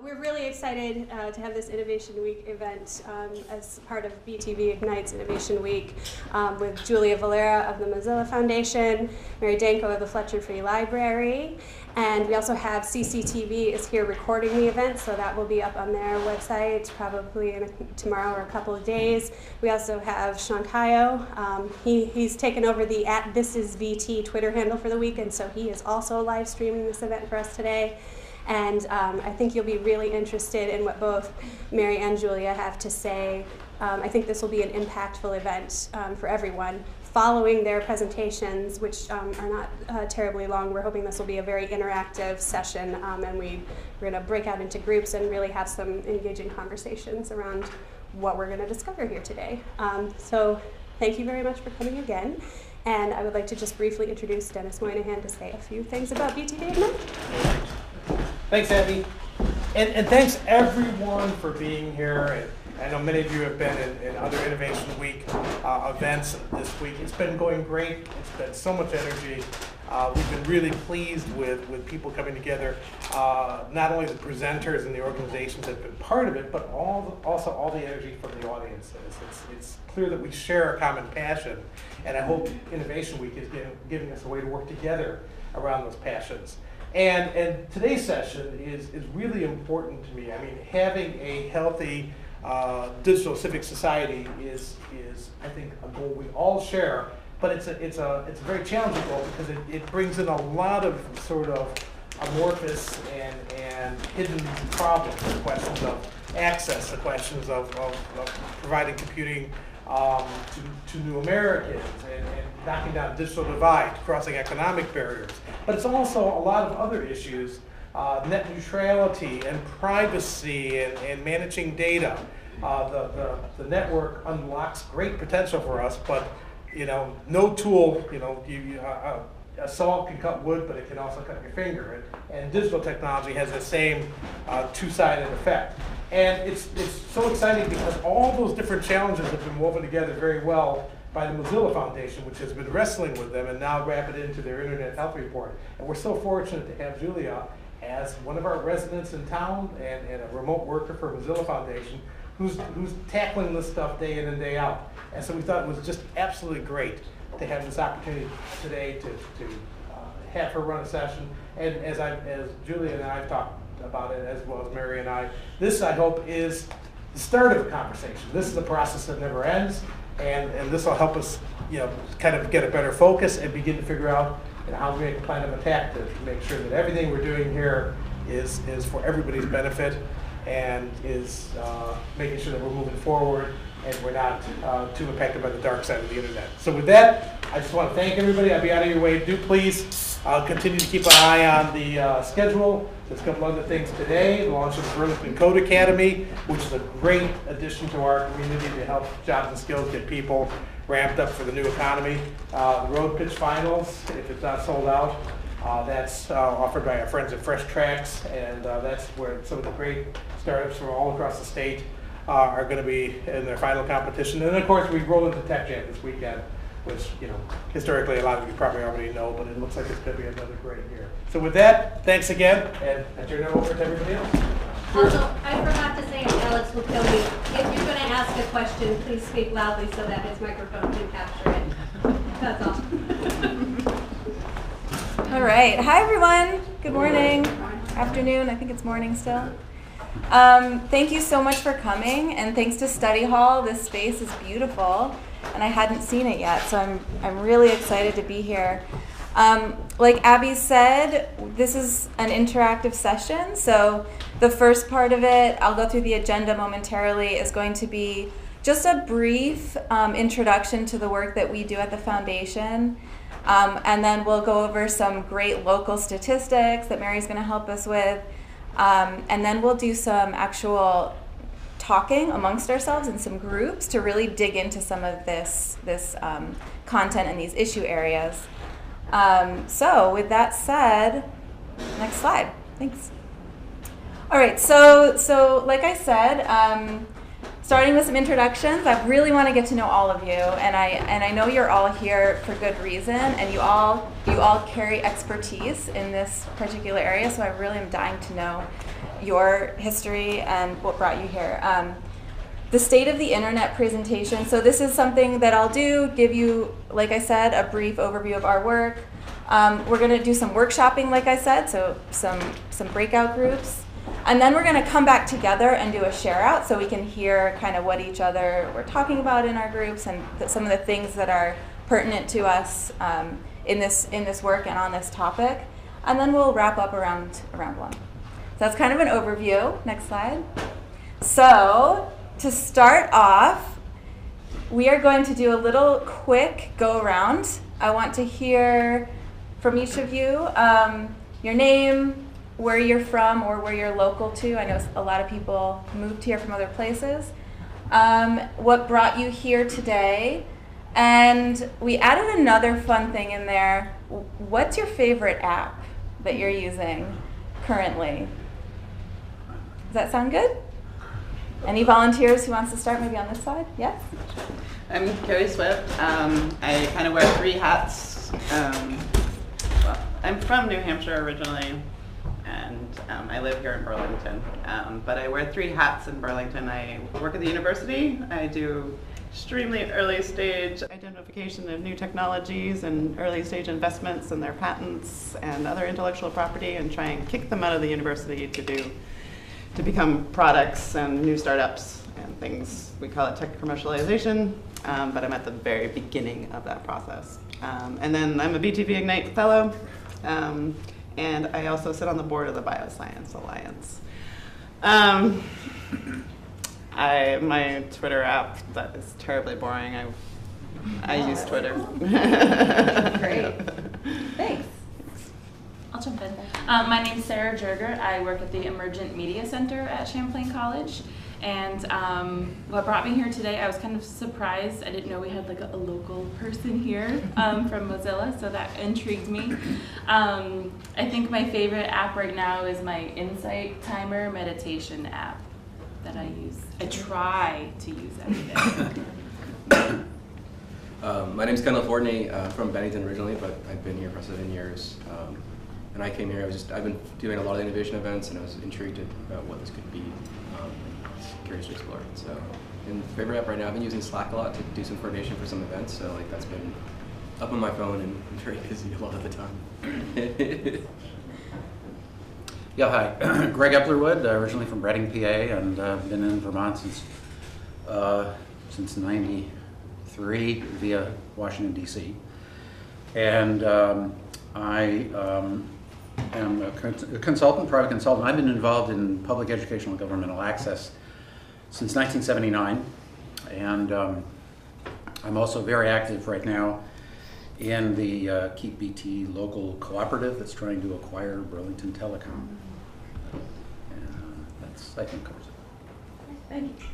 we're really excited to have this Innovation Week event as part of BTV Ignites Innovation Week with Julia Valera of the Mozilla Foundation, Mary Danko of the Fletcher Free Library, and we also have CCTV is here recording the event, so that will be up on their website probably tomorrow or a couple of days. We also have Sean Kayo. He's taken over the @ThisIsVT Twitter handle for the week, and so he is also live streaming this event for us today. And I think you'll be really interested in what both Mary and Julia have to say. I think this will be an impactful event for everyone. Following their presentations, which are not terribly long, we're hoping this will be a very interactive session, and we're going to break out into groups and really have some engaging conversations around what we're going to discover here today. So thank you very much for coming again. And I would like to just briefly introduce Dennis Moynihan to say a few things about BTV Ignite. Thanks, Abby. And thanks everyone for being here. And I know many of you have been in other Innovation Week events this week. It's been going great. It's been so much energy. We've been really pleased with people coming together, not only the presenters and the organizations that have been part of it, but also all the energy from the audiences. It's clear that we share a common passion, and I hope Innovation Week is giving us a way to work together around those passions. And today's session is really important to me. I mean, having a healthy digital civic society is I think a goal we all share, but it's a very challenging goal because it brings in a lot of sort of amorphous and hidden problems, the questions of access, the questions of providing computing to new Americans and knocking down digital divide, crossing economic barriers. But it's also a lot of other issues, net neutrality and privacy and managing data. The network unlocks great potential for us, but no tool, a saw can cut wood, but it can also cut your finger. And digital technology has the same two-sided effect. And it's so exciting because all those different challenges have been woven together very well by the Mozilla Foundation, which has been wrestling with them and now wrap it into their Internet Health Report. And we're so fortunate to have Julia as one of our residents in town and a remote worker for Mozilla Foundation who's tackling this stuff day in and day out. And so we thought it was just absolutely great to have this opportunity today to have her run a session. And as Julia and I have talked about it, as well as Mary and I, this I hope is the start of a conversation. This is a process that never ends, and this will help us kind of get a better focus and begin to figure out how we make a plan of attack to make sure that everything we're doing here is for everybody's benefit and is making sure that we're moving forward and we're not too impacted by the dark side of the internet. So with that, I just want to thank everybody. I'll be out of your way. Do please continue to keep an eye on the schedule. There's a couple other things today. The launch of the Burlington Code Academy, which is a great addition to our community to help jobs and skills get people ramped up for the new economy. The Road Pitch Finals, if it's not sold out, that's offered by our friends at Fresh Tracks, and that's where some of the great startups from all across the state are going to be in their final competition. And then, of course, we roll into Tech Jam this weekend, which, historically a lot of you probably already know, but it looks like it's going to be another great year. So with that, thanks again, and I turn it over to everybody else. Also, I forgot to say, Alex will kill me, if you're going to ask a question, please speak loudly so that his microphone can capture it. That's all. All right. Hi, everyone. Good morning. Afternoon. I think it's morning still. Thank you so much for coming, and thanks to Study Hall. This space is beautiful, and I hadn't seen it yet, so I'm really excited to be here. Like Abby said, this is an interactive session, so the first part of it, I'll go through the agenda momentarily, is going to be just a brief introduction to the work that we do at the foundation. And then we'll go over some great local statistics that Mary's going to help us with. And then we'll do some actual talking amongst ourselves in some groups to really dig into some of this content and these issue areas. So with that said, next slide. Thanks. All right, so like I said, starting with some introductions. I really want to get to know all of you, and I know you're all here for good reason, and you all carry expertise in this particular area, so I really am dying to know your history and what brought you here. The State of the Internet presentation. So this is something that I'll do, give you, like I said, a brief overview of our work. We're going to do some workshopping, like I said, so some breakout groups. And then we're going to come back together and do a share out so we can hear kind of what each other we're talking about in our groups and some of the things that are pertinent to us in this work and on this topic. And then we'll wrap up around 1. So that's kind of an overview. Next slide. So to start off, we are going to do a little quick go around. I want to hear from each of you your name, where you're from or where you're local to. I know a lot of people moved here from other places. What brought you here today? And we added another fun thing in there. What's your favorite app that you're using currently? Does that sound good? Any volunteers who wants to start maybe on this side? Yes? I'm Carrie Swift. I kind of wear 3 hats. Well, I'm from New Hampshire originally, and I live here in Burlington. But I wear 3 hats in Burlington. I work at the university. I do extremely early stage identification of new technologies and early stage investments in their patents and other intellectual property, and try and kick them out of the university to become products and new startups and things. We call it tech commercialization, but I'm at the very beginning of that process. And then I'm a BTV Ignite fellow, and I also sit on the board of the Bioscience Alliance. My Twitter app, that is terribly boring. I use Twitter. Great. Thanks. I'll jump in. My name's Sarah Jerger. I work at the Emergent Media Center at Champlain College. And what brought me here today, I was kind of surprised. I didn't know we had like a local person here from Mozilla, so that intrigued me. I think my favorite app right now is my Insight Timer meditation app that I use. I try to use every day. My name's Kendall Fortney. I'm from Bennington originally, but I've been here for 7 years. And I came here, I've been doing a lot of innovation events, and I was intrigued about what this could be. Curious to explore. So, and favorite app right now, I've been using Slack a lot to do some coordination for some events. So like that's been up on my phone and I'm very busy a lot of the time. Yeah, hi. Greg Eplerwood, originally from Reading, PA, and been in Vermont since '93 via Washington, D.C. And I am a consultant, private consultant. I've been involved in public educational and governmental access since 1979, and I'm also very active right now in the Keep BT local cooperative that's trying to acquire Burlington Telecom. That's, I think, covers it. Thank you.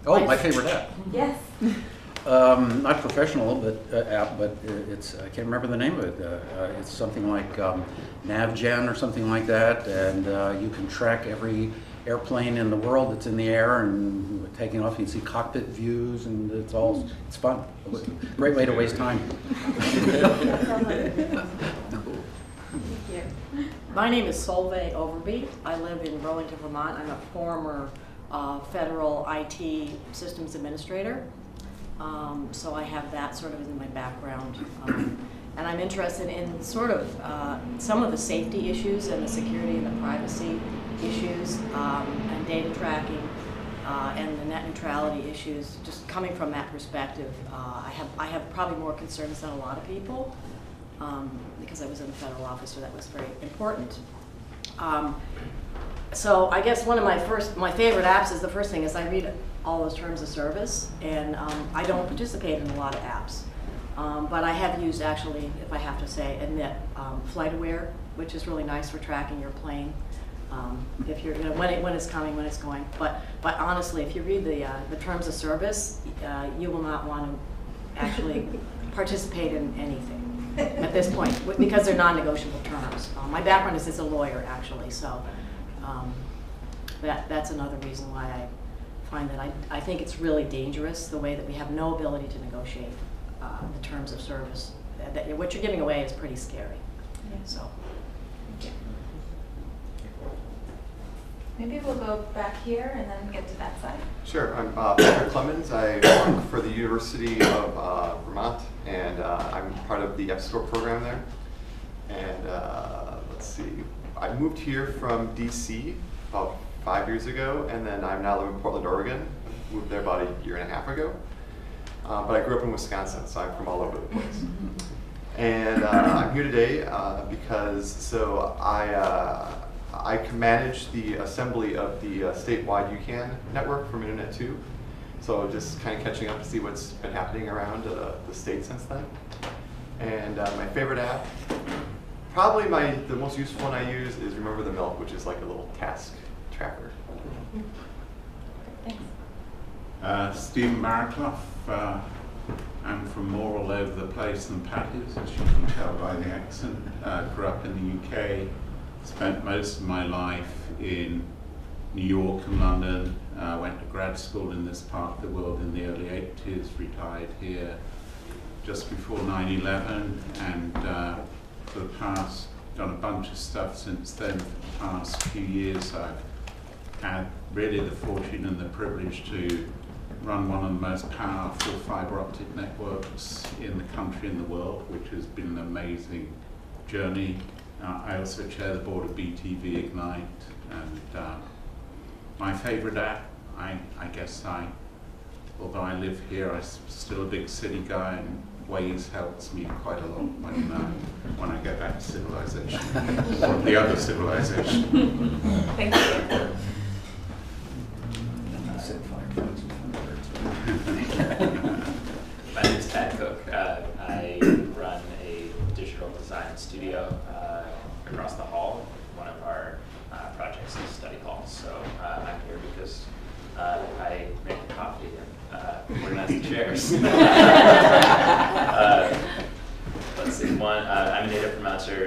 Oh, my favorite app. Yes. Not professional, but app, but it's, I can't remember the name of it. It's something like NavGen or something like that, and you can track every airplane in the world that's in the air and taking off. You can see cockpit views, and it's fun. Great way to waste time. My name is Solveig Overby. I live in Burlington, Vermont. I'm a former federal IT systems administrator. So I have that sort of in my background. And I'm interested in sort of some of the safety issues and the security and the privacy issues and data tracking and the net neutrality issues. Just coming from that perspective, I have probably more concerns than a lot of people because I was in a federal office, so that was very important. So I guess one of my favorite apps is the first thing is I read all those terms of service, and I don't participate in a lot of apps. But I have used, actually, if I have to say, admit FlightAware, which is really nice for tracking your plane. If you're, when it's coming, when it's going. But honestly, if you read the terms of service, you will not want to actually participate in anything at this point because they're non-negotiable terms. My background is as a lawyer, actually, so that's another reason why I find that I think it's really dangerous the way that we have no ability to negotiate the terms of service. That what you're giving away is pretty scary. Yeah. So. Maybe we'll go back here and then get to that side. Sure, I'm Patrick Clemens. I work for the University of Vermont, and I'm part of the EPSCoR program there. And let's see, I moved here from DC about 5 years ago, and then I'm now living in Portland, Oregon. Moved there about a year and a half ago. But I grew up in Wisconsin, so I'm from all over the place. And I'm here today because I can manage the assembly of the statewide UCAN network from Internet 2. So just kind of catching up to see what's been happening around the state since then. And my favorite app, probably the most useful one I use is Remember the Milk, which is like a little task tracker. Thanks. Stephen Marikloff. I'm from more all over the place than Pat is, as you can tell by the accent. Grew up in the UK. Spent most of my life in New York and London. Went to grad school in this part of the world in the early 80s, retired here just before 9/11, and for the past, done a bunch of stuff since then. For the past few years, I've had really the fortune and the privilege to run one of the most powerful fiber optic networks in the country and the world, which has been an amazing journey. I also chair the board of BTV Ignite, and my favorite app, I guess although I live here, I'm still a big city guy, and Waze helps me quite a lot when I get back to civilization, or the other civilization. Thank you. My name is Pat Cook. I run a digital design studio across the hall. One of our projects is study hall, so I'm here because I make the coffee and organize the chairs. Let's see. I'm a native promoter,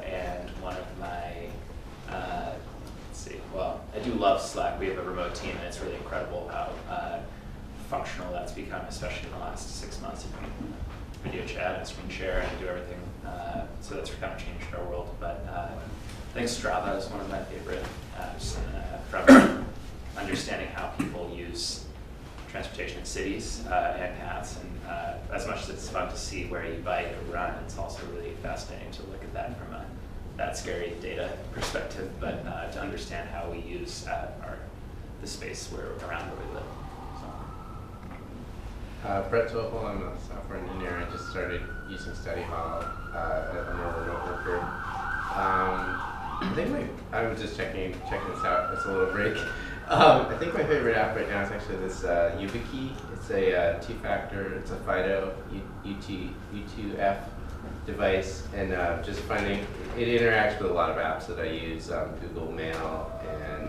and one of my well, I do love Slack. We have a remote team, and it's really incredible how functional that's become, especially in the last 6 months. You can video chat and screen share and do everything. So that's kind of changed our world. But I think Strava is one of my favorite apps from understanding how people use transportation in cities and paths. And as much as it's fun to see where you bike or run, it's also really fascinating to look at that from that scary data perspective, but to understand how we use the space around where we live. Brett Toffel, I'm a software engineer. I just started using Study Hall. I'm a remote worker. I think I was just checking this out. It's a little break. I think my favorite app right now is actually this YubiKey. It's a two-factor. It's a FIDO U2F device, and just finding it interacts with a lot of apps that I use, Google Mail and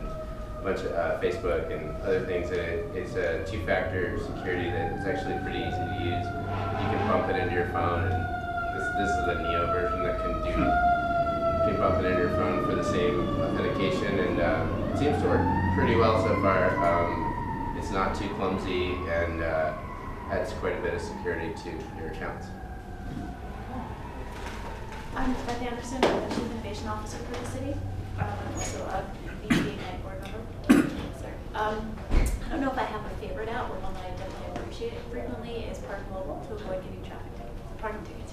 a bunch of Facebook and other things. And it's a two-factor security that is actually pretty easy to use. You can bump it into your phone, and this is the Neo version that you can bump it into your phone for the same authentication, and it seems to work pretty well so far. It's not too clumsy and adds quite a bit of security to your accounts. I'm Beth Anderson. I'm the Chief Innovation Officer for the city. I'm also a BTV Ignite board member. I don't know if I have a favorite app, but one that I definitely appreciate frequently is Park Mobile to avoid getting parking tickets.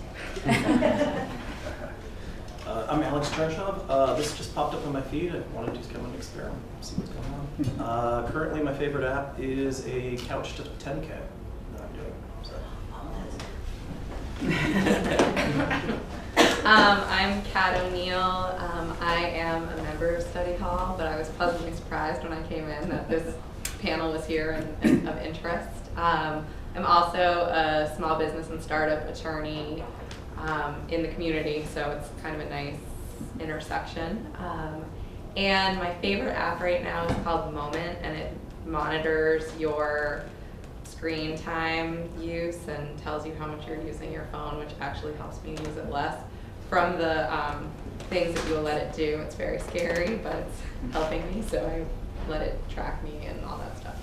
I'm Alex Treshov. This just popped up on my feed. I wanted to just come and experiment, see what's going on. Currently, my favorite app is a couch to 10K that I'm doing. So. I'm Kat O'Neill. I am a member of Study Hall, but I was pleasantly surprised when I came in that this panel was here and of interest. I'm also a small business and startup attorney in the community, so it's kind of a nice intersection. And my favorite app right now is called Moment, and it monitors your screen time use and tells you how much you're using your phone, which actually helps me use it less. From the things that you'll let it do, it's very scary, but it's helping me, so I let it track me and all that stuff.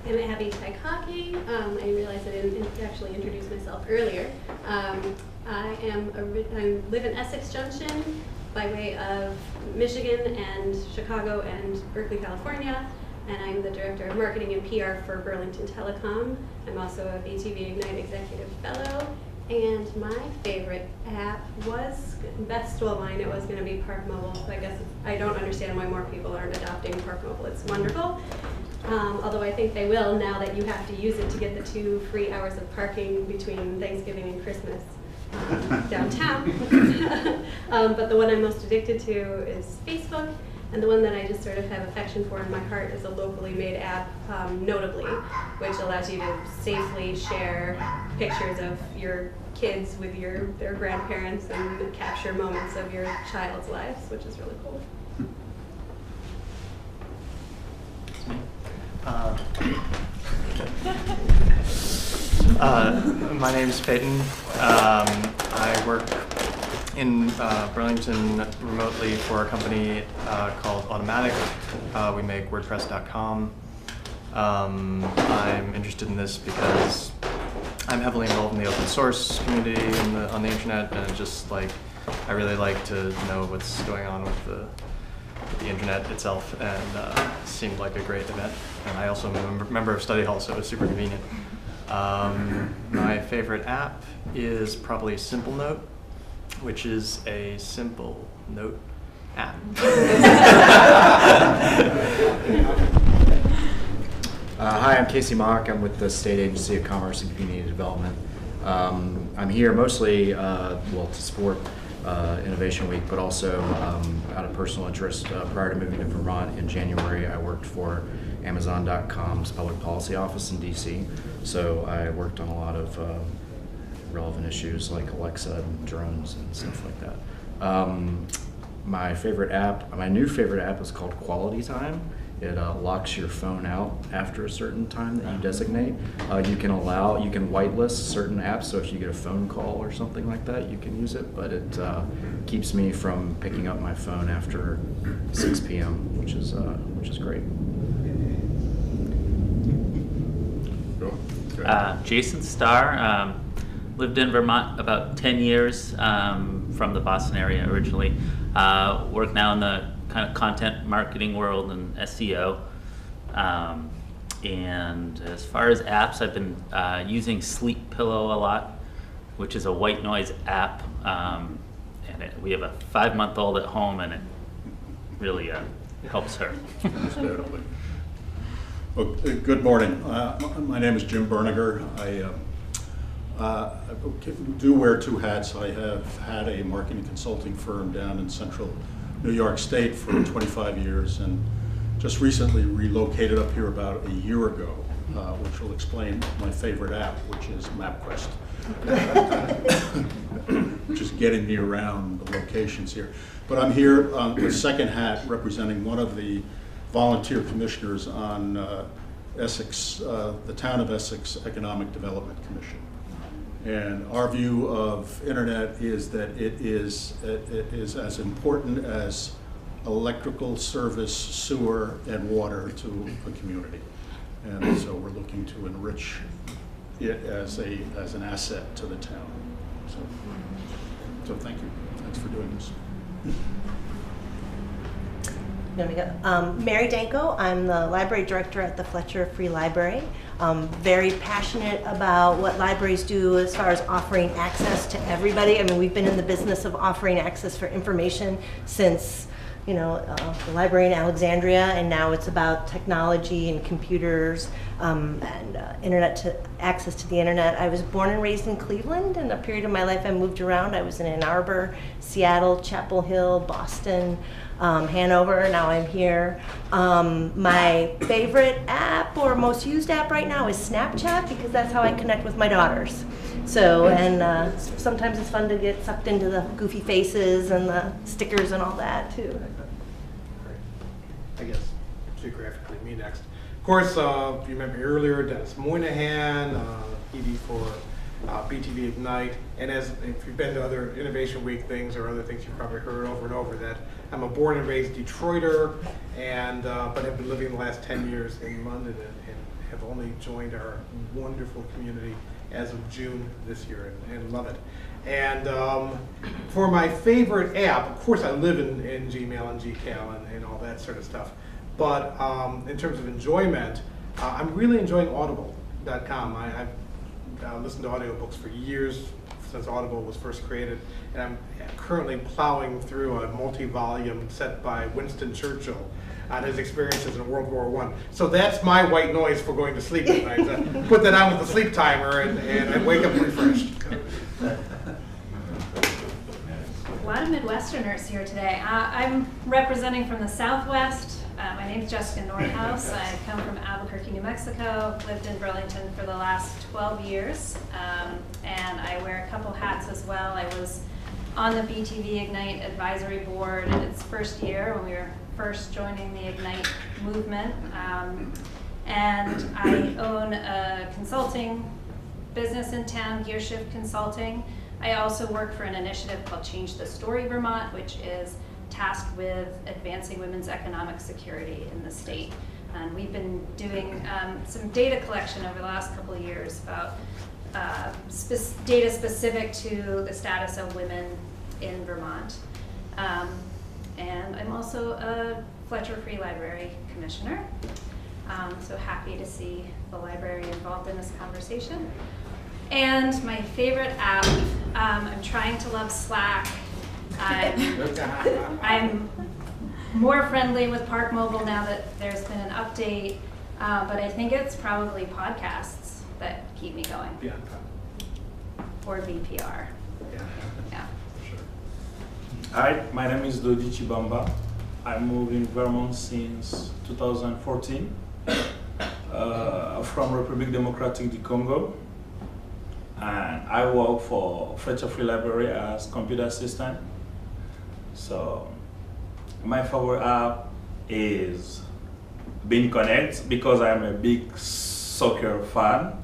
I'm Abby Taikaki. I realized I didn't actually introduce myself earlier. I live in Essex Junction by way of Michigan and Chicago and Berkeley, California. And I'm the Director of Marketing and PR for Burlington Telecom. I'm also a BTV Ignite Executive Fellow. And my favorite app was, mine, it was going to be Park Mobile. So I guess I don't understand why more people aren't adopting Park Mobile. It's wonderful. Although I think they will now that you have to use it to get the 2 free hours of parking between Thanksgiving and Christmas downtown. But the one I'm most addicted to is Facebook. And the one that I just sort of have affection for in my heart is a locally made app, Notably, which allows you to safely share pictures of your kids with their grandparents and capture moments of your child's lives, which is really cool. My name is Peyton. I work in Burlington remotely for a company called Automatic. We make WordPress.com. I'm interested in this because I'm heavily involved in the open source community on the internet, and I really like to know what's going on with the internet itself, and it seemed like a great event. And I also am a member of Study Hall, so it was super convenient. My favorite app is probably Simple Note, which is a simple note app. Hi, I'm Casey Mock. I'm with the State Agency of Commerce and Community Development. I'm here mostly to support Innovation Week, but also out of personal interest. Prior to moving to Vermont in January, I worked for Amazon.com's public policy office in DC. So I worked on a lot of relevant issues like Alexa and drones and stuff like that. My new favorite app is called Quality Time. It locks your phone out after a certain time that you designate. You can whitelist certain apps, so if you get a phone call or something like that, you can use it, but it keeps me from picking up my phone after 6 p.m., which is great. Jason Starr, lived in Vermont about 10 years, from the Boston area originally. Work now in the kind of content marketing world and SEO. And as far as apps, I've been using Sleep Pillow a lot, which is a white noise app. And we have a 5-month-old at home, and it really helps her. Understandably. Well, good morning. My name is Jim Berniger. I do wear 2 hats. I have had a marketing consulting firm down in central New York State for 25 years, and just recently relocated up here about a year ago, which will explain my favorite app, which is MapQuest, which is getting me around the locations here. But I'm here with second hat representing one of the volunteer commissioners on Essex, the Town of Essex Economic Development Commission. And our view of internet is that it is as important as electrical service, sewer, and water to a community. And so we're looking to enrich it as an asset to the town. So thank you. Thanks for doing this. There we go. Mary Danko, I'm the library director at the Fletcher Free Library. Very passionate about what libraries do as far as offering access to everybody. I mean, we've been in the business of offering access for information since, the library in Alexandria, and now it's about technology and computers and access to the internet. I was born and raised in Cleveland, and a period of my life I moved around. I was in Ann Arbor, Seattle, Chapel Hill, Boston, Hanover. Now I'm here. My favorite app or most used app right now is Snapchat, because that's how I connect with my daughters. So, and sometimes it's fun to get sucked into the goofy faces and the stickers and all that too. I guess geographically, me next. Of course, if you remember earlier, Dennis Moynihan, ED for BTV Ignite, and if you've been to other Innovation Week things or other things, you've probably heard over and over that I'm a born and raised Detroiter, and but have been living the last 10 years in London and have only joined our wonderful community as of June this year, and love it. And for my favorite app, of course I live in Gmail and GCal and all that sort of stuff, but in terms of enjoyment, I'm really enjoying Audible.com. I've listened to audiobooks for years, since Audible was first created, and I'm currently plowing through a multi-volume set by Winston Churchill on his experiences in World War I. So that's my white noise for going to sleep at night. I put that on with the sleep timer, and I wake up refreshed. A lot of Midwesterners here today. I'm representing from the Southwest. My name's Jessica Nordhaus. I come from Albuquerque, New Mexico. Lived in Burlington for the last 12 years. And I wear a couple hats as well. I was on the BTV Ignite Advisory Board in its first year when we were first joining the Ignite movement. And I own a consulting business in town, Gearshift Consulting. I also work for an initiative called Change the Story Vermont, which is tasked with advancing women's economic security in the state. And we've been doing some data collection over the last couple of years about data specific to the status of women in Vermont. And I'm also a Fletcher Free Library Commissioner. So happy to see the library involved in this conversation. And my favorite app, I'm trying to love Slack. I'm more friendly with Park Mobile now that there's been an update, but I think it's probably podcasts that keep me going. Yeah. Or VPR. Yeah. Hi, my name is Dodi Chibamba. I moved in Vermont since 2014 from Republic Democratic du Congo. And I work for Fletcher Free Library as computer assistant. So my favorite app is Being Connect because I'm a big soccer fan.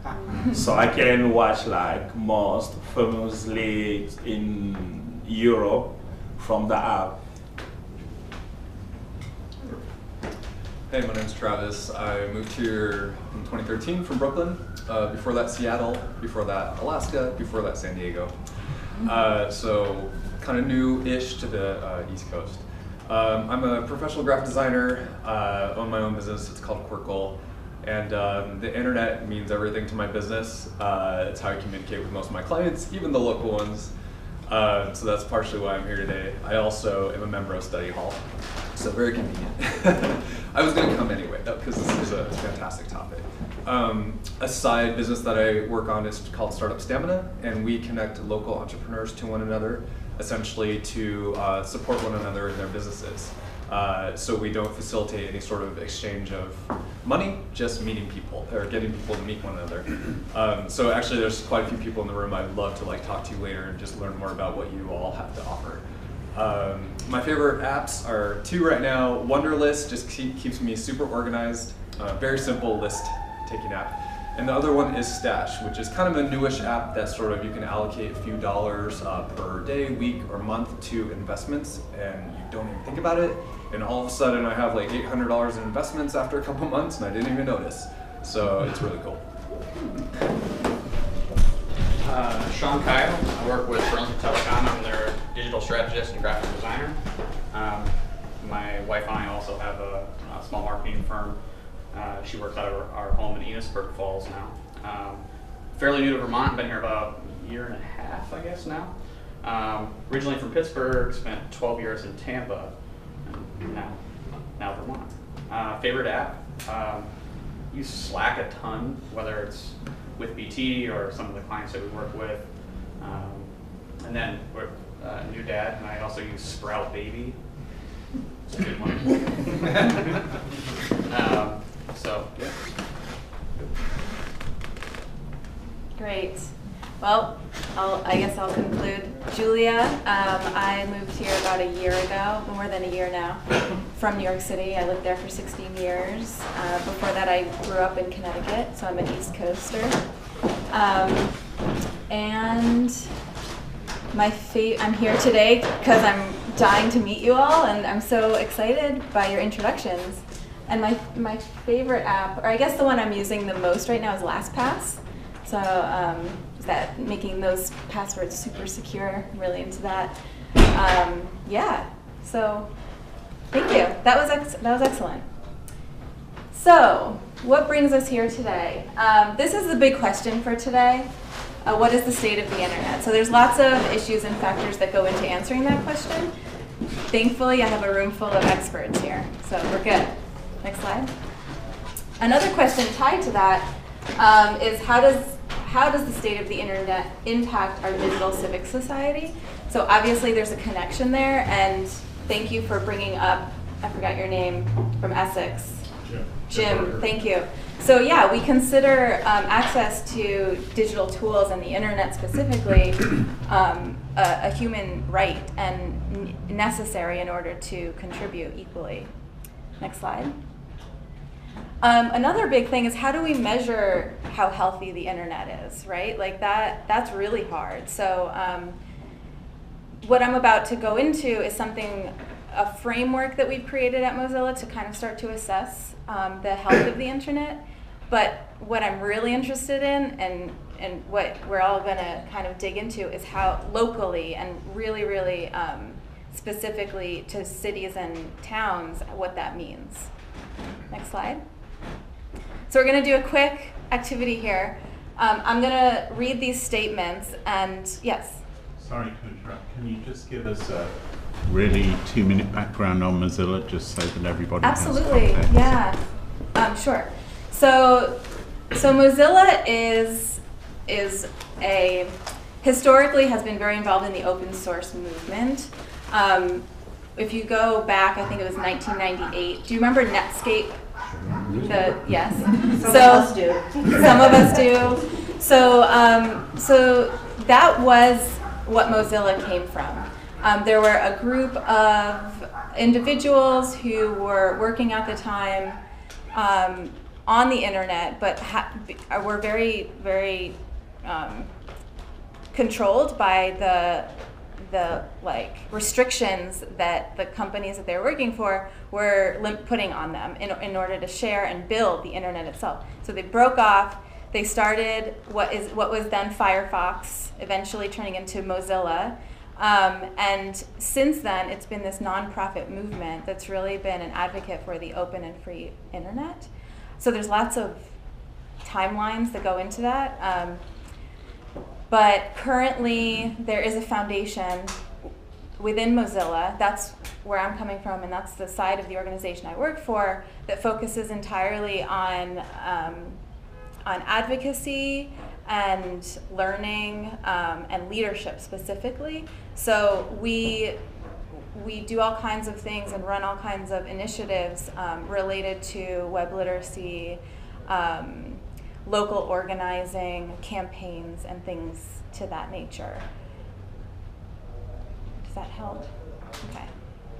So I can watch like most famous leagues in Europe from the app. Hey, my name's Travis. I moved here in 2013 from Brooklyn. Before that, Seattle. Before that, Alaska. Before that, San Diego. So kind of new-ish to the East Coast. I'm a professional graphic designer. Own my own business. It's called Quirkle. And the internet means everything to my business. It's how I communicate with most of my clients, even the local ones. So that's partially why I'm here today. I also am a member of Study Hall. So very convenient. I was going to come anyway, because this is a fantastic topic. A side business that I work on is called Startup Stamina, and we connect local entrepreneurs to one another, essentially to support one another in their businesses. So we don't facilitate any sort of exchange of money, just meeting people, or getting people to meet one another. So actually there's quite a few people in the room I'd love to talk to you later and just learn more about what you all have to offer. My favorite apps are two right now. Wunderlist just keeps me super organized. Very simple list-taking app. And the other one is Stash, which is kind of a newish app that sort of you can allocate a few dollars per day, week, or month to investments, and you don't even think about it. And all of a sudden I have like $800 in investments after a couple months, and I didn't even notice. So it's really cool. Sean Kyle. I work with Burlington Telecom. I'm their digital strategist and graphic designer. My wife and I also have a small marketing firm. She works out of our home in Enosburg Falls now. Fairly new to Vermont. Been here about a year and a half, I guess now. Originally from Pittsburgh. Spent 12 years in Tampa. And now Vermont. Favorite app? Use Slack a ton, whether it's with BT or some of the clients that we work with. And then we're new dad, and I also use Sprout Baby. It's a good one. So, yeah. Great. Well, I guess I'll conclude. Julia, I moved here about a year ago, more than a year now, from New York City. I lived there for 16 years. Before that, I grew up in Connecticut, so I'm an East Coaster. And I'm here today because I'm dying to meet you all, and I'm so excited by your introductions. And my favorite app, or I guess the one I'm using the most right now, is LastPass. So that making those passwords super secure. I'm really into that. Yeah. So thank you. That was excellent. So what brings us here today? This is the big question for today. What is the state of the internet? So there's lots of issues and factors that go into answering that question. Thankfully, I have a room full of experts here, so we're good. Next slide. Another question tied to that is how does the state of the internet impact our digital civic society? So obviously there's a connection there, and thank you for bringing up, I forgot your name, from Essex. Jim, thank you. So yeah, we consider access to digital tools and the internet specifically a human right and necessary in order to contribute equally. Next slide. Another big thing is how do we measure how healthy the internet is, right? Like that's really hard. So what I'm about to go into is a framework that we've created at Mozilla to kind of start to assess the health of the internet. But what I'm really interested in and what we're all going to kind of dig into is how locally and really, really specifically to cities and towns, what that means. Next slide. So we're going to do a quick activity here. I'm going to read these statements and yes? Sorry to interrupt. Can you just give us a really 2-minute background on Mozilla just so that everybody Absolutely, has context? Yeah. Sure. So Mozilla is historically has been very involved in the open source movement. If you go back, I think it was 1998. Do you remember Netscape? Yes. Some of us do. Some of us do. So that was what Mozilla came from. There were a group of individuals who were working at the time on the internet, but were very, very controlled by the restrictions that the companies that they were working for were putting on them in order to share and build the internet itself. So they broke off. They started what was then Firefox, eventually turning into Mozilla. And since then, it's been this nonprofit movement that's really been an advocate for the open and free internet. So there's lots of timelines that go into that. But currently, there is a foundation within Mozilla. That's where I'm coming from, and that's the side of the organization I work for that focuses entirely on advocacy and learning and leadership specifically. So we do all kinds of things and run all kinds of initiatives related to web literacy, local organizing, campaigns, and things to that nature. Does that help? Okay.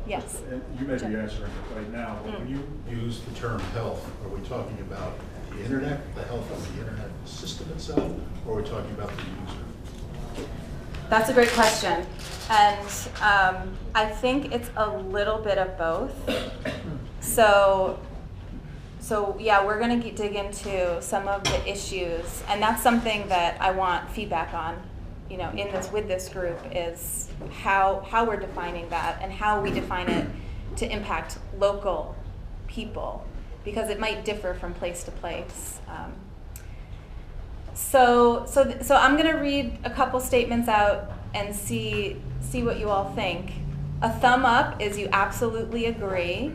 Yes. And you may be answering it right now, but when you use the term health, are we talking about the internet, the health of the internet system itself, or are we talking about the user? That's a great question. And I think it's a little bit of both. So yeah, we're going to dig into some of the issues, and that's something that I want feedback on, with this group, is how we're defining that and how we define it to impact local people, because it might differ from place to place. So I'm going to read a couple statements out and see what you all think. A thumb up is you absolutely agree.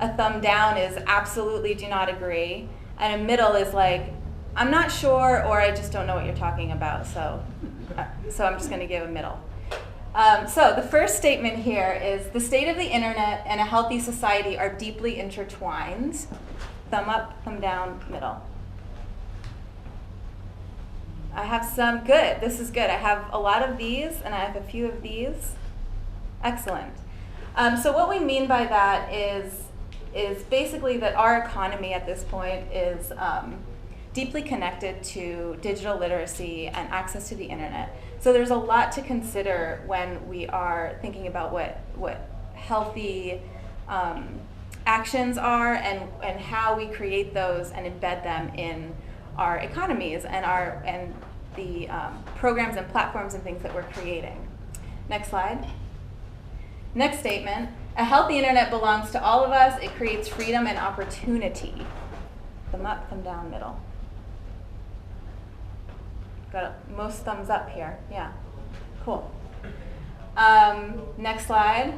A thumb down is absolutely do not agree. And a middle is like, I'm not sure, or I just don't know what you're talking about. So I'm just going to give a middle. So the first statement here is the state of the internet and a healthy society are deeply intertwined. Thumb up, thumb down, middle. I have some, good, this is good. I have a lot of these and I have a few of these. Excellent. So what we mean by that is basically that our economy at this point is deeply connected to digital literacy and access to the internet. So there's a lot to consider when we are thinking about what healthy actions are and how we create those and embed them in our economies and the programs and platforms and things that we're creating. Next slide. Next statement. A healthy internet belongs to all of us. It creates freedom and opportunity. Thumb up, thumb down, middle. Got most thumbs up here. Yeah. Cool. Next slide.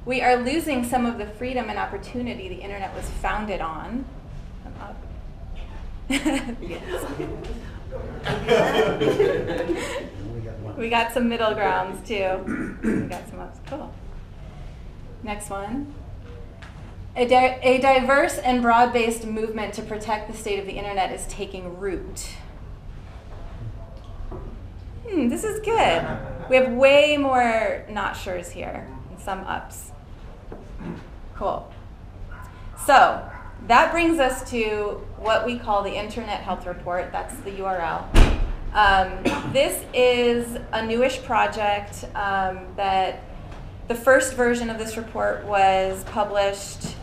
We are losing some of the freedom and opportunity the internet was founded on. Thumb up. Yes. We got some middle grounds too. We got some ups. Cool. Next one. A diverse and broad-based movement to protect the state of the internet is taking root. This is good. We have way more not sures here and some ups. Cool. So that brings us to what we call the Internet Health Report. That's the URL. This is a newish project that the first version of this report was published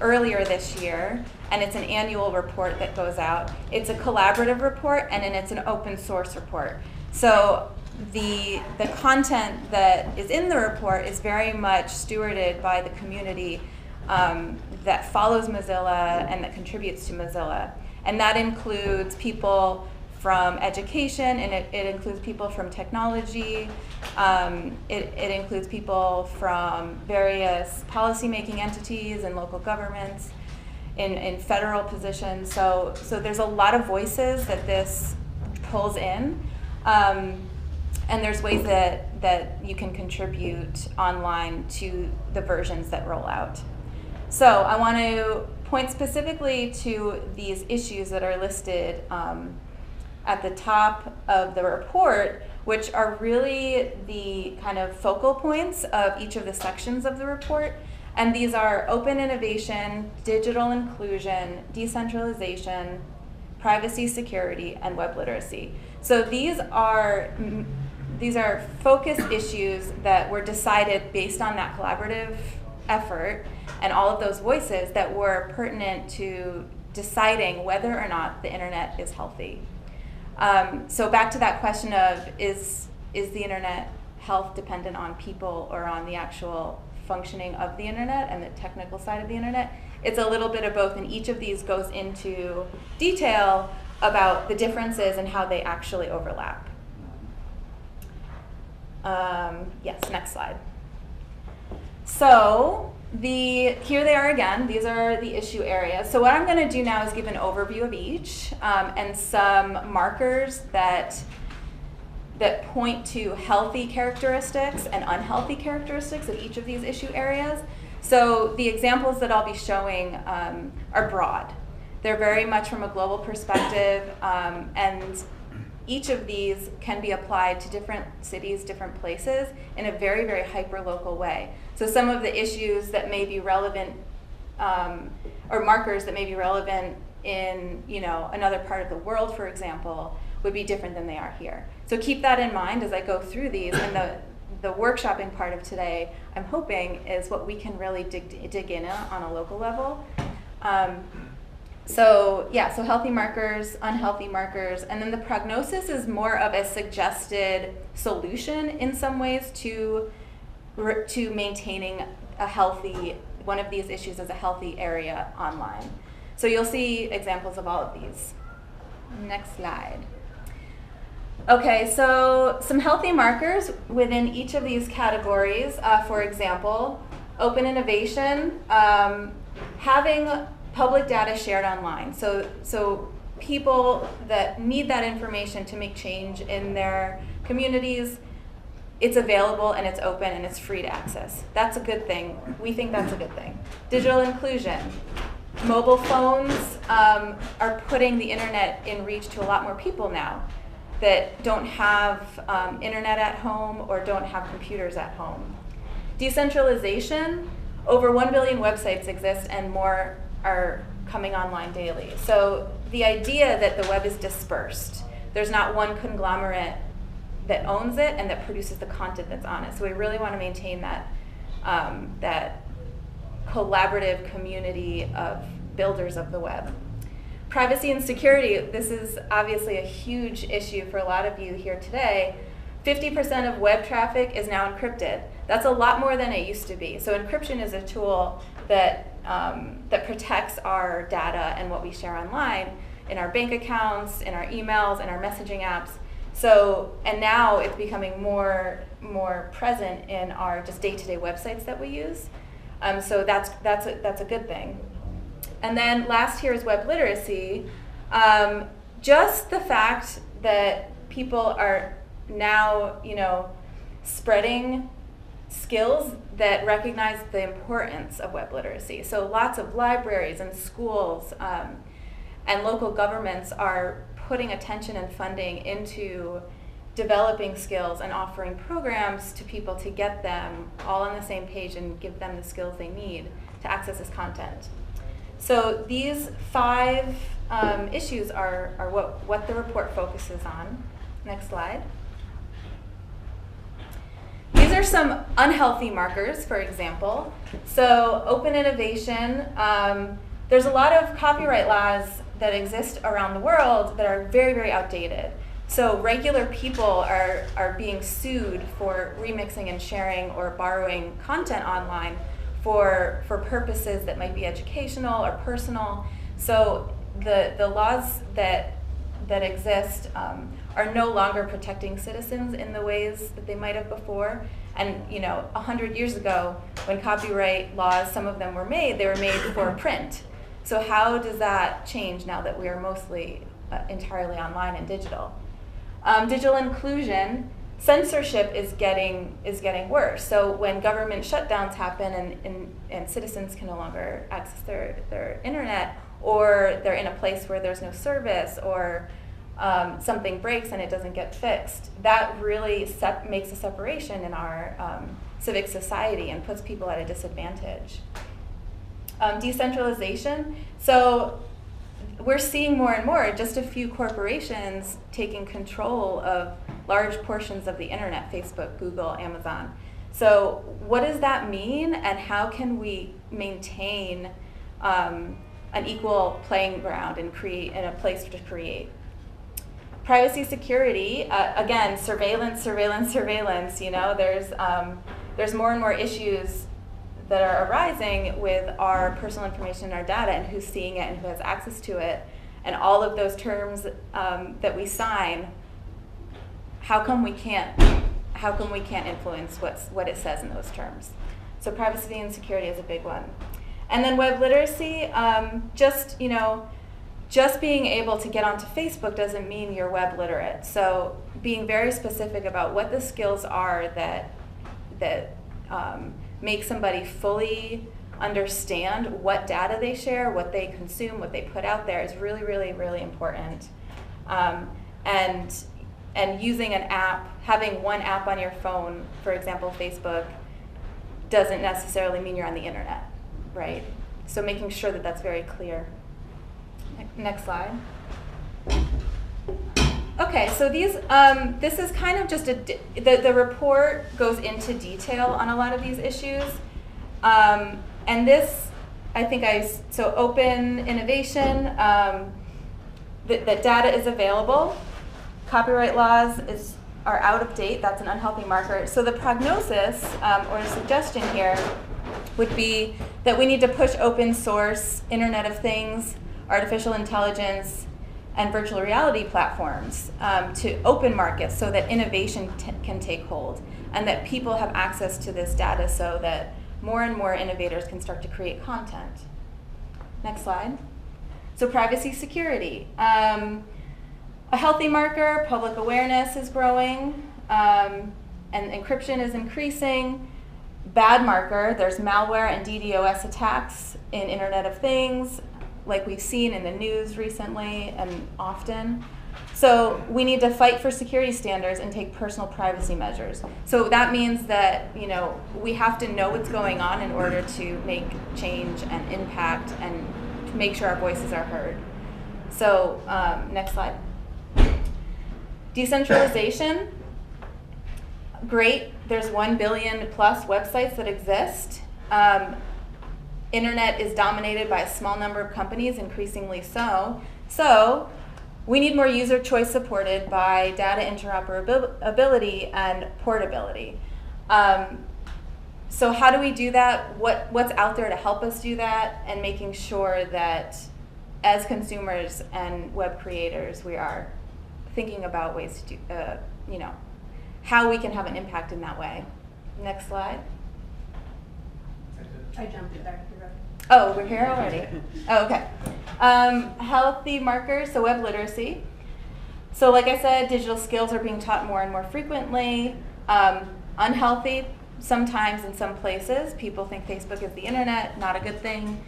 earlier this year, and it's an annual report that goes out. It's a collaborative report, and then it's an open source report. So the content that is in the report is very much stewarded by the community that follows Mozilla and that contributes to Mozilla. And that includes people from education, and it includes people from technology. It includes people from various policymaking entities and local governments in federal positions. So there's a lot of voices that this pulls in. And there's ways that you can contribute online to the versions that roll out. So I want to point specifically to these issues that are listed at the top of the report, which are really the kind of focal points of each of the sections of the report. And these are open innovation, digital inclusion, decentralization, privacy, security, and web literacy. So these are focus issues that were decided based on that collaborative effort and all of those voices that were pertinent to deciding whether or not the internet is healthy. So back to that question of is the internet health dependent on people or on the actual functioning of the internet and the technical side of the internet? It's a little bit of both, and each of these goes into detail about the differences and how they actually overlap. Yes, next slide. So here they are again. These are the issue areas. So what I'm going to do now is give an overview of each and some markers that point to healthy characteristics and unhealthy characteristics of each of these issue areas. So the examples that I'll be showing are broad. They're very much from a global perspective, and each of these can be applied to different cities, different places in a very, very hyper-local way. So some of the issues that may be relevant, or markers that may be relevant in another part of the world, for example, would be different than they are here. So keep that in mind as I go through these, and the workshopping part of today, I'm hoping, is what we can really dig in on a local level. So healthy markers, unhealthy markers, and then the prognosis is more of a suggested solution in some ways to maintaining one of these issues as a healthy area online. So you'll see examples of all of these. Next slide. Okay, so some healthy markers within each of these categories. For example, open innovation, having public data shared online. So people that need that information to make change in their communities, it's available and it's open and it's free to access. That's a good thing. We think that's a good thing. Digital inclusion. Mobile phones are putting the internet in reach to a lot more people now that don't have internet at home or don't have computers at home. Decentralization, over 1 billion websites exist and more are coming online daily. So the idea that the web is dispersed, there's not one conglomerate that owns it and that produces the content that's on it. So we really want to maintain that collaborative community of builders of the web. Privacy and security, this is obviously a huge issue for a lot of you here today. 50% of web traffic is now encrypted. That's a lot more than it used to be. So encryption is a tool that, that protects our data and what we share online in our bank accounts, in our emails, in our messaging apps. So, and now it's becoming more present in our just day-to-day websites that we use. So that's a good thing. And then last here is web literacy. Just the fact that people are now, spreading skills that recognize the importance of web literacy. So lots of libraries and schools and local governments are putting attention and funding into developing skills and offering programs to people to get them all on the same page and give them the skills they need to access this content. So these 5 issues are what the report focuses on. Next slide. These are some unhealthy markers, for example. So open innovation, there's a lot of copyright laws that exist around the world that are very, very outdated. So regular people are being sued for remixing and sharing or borrowing content online for purposes that might be educational or personal. So the laws that exist are no longer protecting citizens in the ways that they might have before. And 100 years ago, when copyright laws, some of them were made, they were made for print. So how does that change now that we are mostly entirely online and digital? Digital inclusion, censorship is getting worse. So when government shutdowns happen and citizens can no longer access their internet, or they're in a place where there's no service, or something breaks and it doesn't get fixed, that really makes a separation in our civic society and puts people at a disadvantage. Decentralization. So we're seeing more and more just a few corporations taking control of large portions of the internet, Facebook, Google, Amazon. So what does that mean, and how can we maintain an equal playing ground and a place to create? Privacy, security, again, surveillance. There's more and more issues that are arising with our personal information and our data and who's seeing it and who has access to it. And all of those terms that we sign, how come we can't influence what it says in those terms? So privacy and security is a big one. And then web literacy, just being able to get onto Facebook doesn't mean you're web literate. So being very specific about what the skills are that make somebody fully understand what data they share, what they consume, what they put out there is really, really, really important. And using an app, having one app on your phone, for example, Facebook, doesn't necessarily mean you're on the internet, right? So making sure that that's very clear. Next slide. Okay, so this is kind of just the report goes into detail on a lot of these issues. And this, I think so open innovation, that data is available. Copyright laws are out of date, that's an unhealthy marker. So the prognosis, or suggestion here, would be that we need to push open source, Internet of Things, artificial intelligence, and virtual reality platforms to open markets so that innovation can take hold and that people have access to this data so that more and more innovators can start to create content. Next slide. So privacy, security. A healthy marker, public awareness is growing, and encryption is increasing. Bad marker, there's malware and DDoS attacks in Internet of Things, like we've seen in the news recently and often. So we need to fight for security standards and take personal privacy measures. So that means that we have to know what's going on in order to make change and impact and to make sure our voices are heard. So next slide. Decentralization, great. There's 1 billion plus websites that exist. internet is dominated by a small number of companies, increasingly so. So we need more user choice supported by data interoperability and portability. So how do we do that? What's out there to help us do that? And making sure that as consumers and web creators, we are thinking about ways to do, how we can have an impact in that way. Next slide. I jumped it back. Oh, we're here already. Oh, okay. Healthy markers, so web literacy. So like I said, digital skills are being taught more and more frequently. Unhealthy, sometimes in some places. People think Facebook is the internet, not a good thing.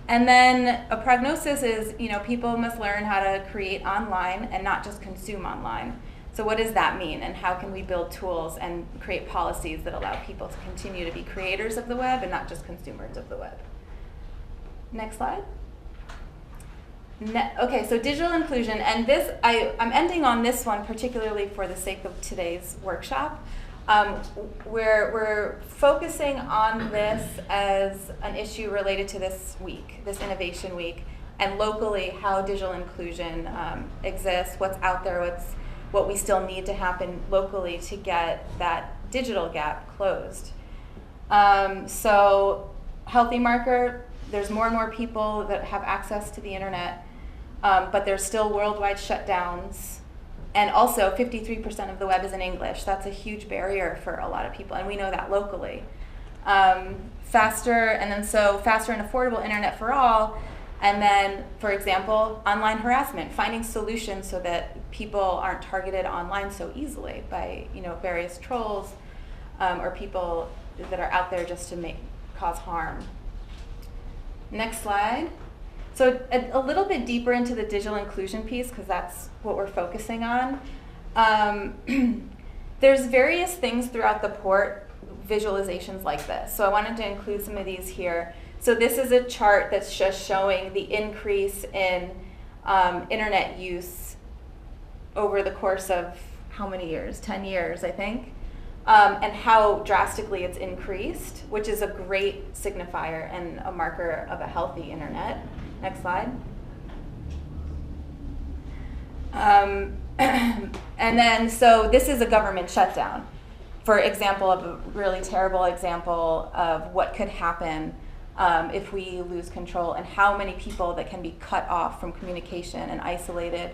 And then a prognosis is, people must learn how to create online and not just consume online. So what does that mean, and how can we build tools and create policies that allow people to continue to be creators of the web and not just consumers of the web? Next slide. Okay, so digital inclusion, and this, I'm ending on this one particularly for the sake of today's workshop. We're focusing on this as an issue related to this week, this Innovation Week, and locally how digital inclusion exists, what's out there, what we still need to happen locally to get that digital gap closed. So healthy marker, there's more and more people that have access to the internet, but there's still worldwide shutdowns. And also 53% of the web is in English. That's a huge barrier for a lot of people, and we know that locally. Faster and affordable internet for all. And then, for example, online harassment, finding solutions so that people aren't targeted online so easily by various trolls or people that are out there just to cause harm. Next slide. So a little bit deeper into the digital inclusion piece, because that's what we're focusing on. There's various things throughout the port, visualizations like this. So I wanted to include some of these here. So this is a chart that's just showing the increase in internet use over the course of how many years? 10 years, I think. And how drastically it's increased, which is a great signifier and a marker of a healthy internet. Next slide. And then, so this is a government shutdown. For example, of a really terrible example of what could happen if we lose control, and how many people that can be cut off from communication and isolated,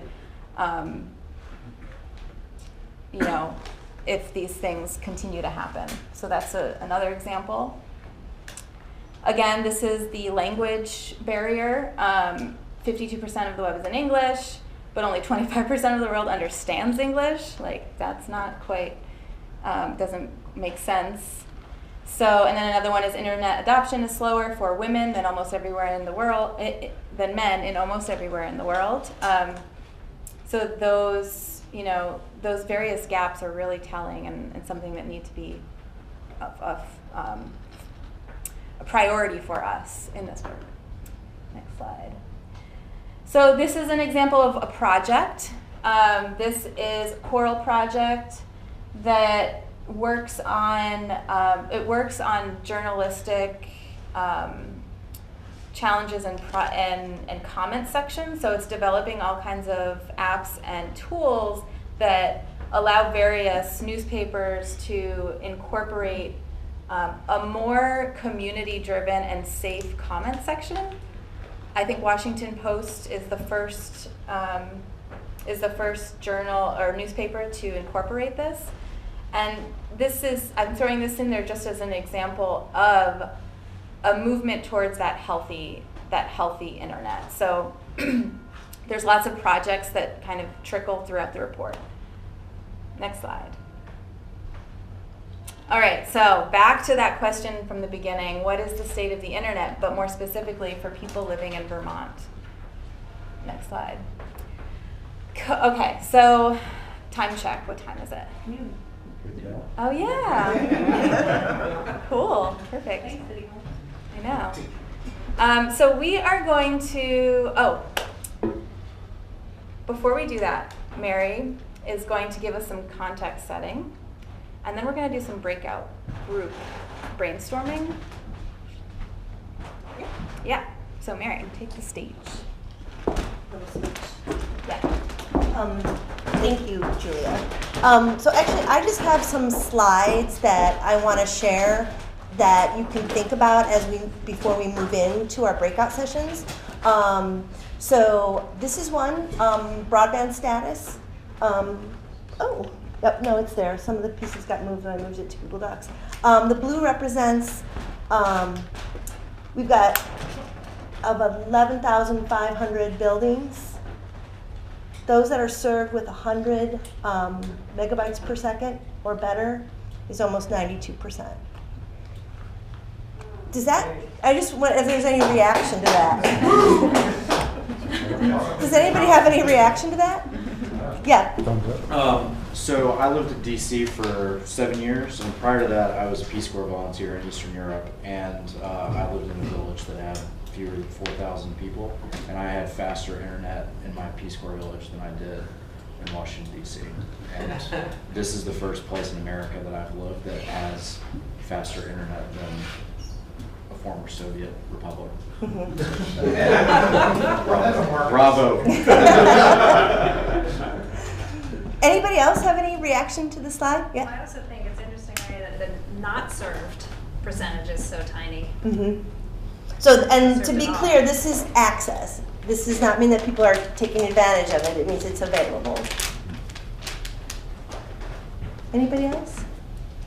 if these things continue to happen. So that's another example. Again, this is the language barrier. 52% of the web is in English, but only 25% of the world understands English. Like, that's not quite, doesn't make sense. So, and then another one is internet adoption is slower for women than almost everywhere in the world, than men in almost everywhere in the world. So those, those various gaps are really telling and something that need to be a priority for us in this work. Next slide. So this is an example of a project. This is a Coral project that works on journalistic challenges and comment sections. So it's developing all kinds of apps and tools that allow various newspapers to incorporate a more community-driven and safe comment section. I think Washington Post is the first journal or newspaper to incorporate this. And I'm throwing this in there just as an example of a movement towards that healthy internet. So there's lots of projects that kind of trickle throughout the report. Next slide. All right, so back to that question from the beginning. What is the state of the internet, but more specifically for people living in Vermont? Next slide. Okay, so time check. What time is it? Oh, yeah. Cool. Perfect. I know. So we are going to, before we do that, Mary is going to give us some context setting, and then we're going to do some breakout group brainstorming. Yeah. So Mary, take the stage. Thank you, Julia. So actually, I just have some slides that I want to share that you can think about before we move into our breakout sessions. So this is one, broadband status. Yep, no, it's there. Some of the pieces got moved and I moved it to Google Docs. The blue represents, we've got of 11,500 buildings. Those that are served with 100 megabytes per second or better is almost 92%. Does that, I just want, if there's any reaction to that. Does anybody have any reaction to that? Yeah. So I lived in DC for 7 years, and prior to that, I was a Peace Corps volunteer in Eastern Europe, and I lived in a village that had fewer than 4,000 people, and I had faster internet in my Peace Corps village than I did in Washington, D.C. And this is the first place in America that I've lived that has faster internet than a former Soviet republic. Bravo. Anybody else have any reaction to the slide? Yeah. Well, I also think it's interesting, Mary, that the not served percentage is so tiny. Mm-hmm. So, and to be clear, this is access. This does not mean that people are taking advantage of it. It means it's available. Anybody else?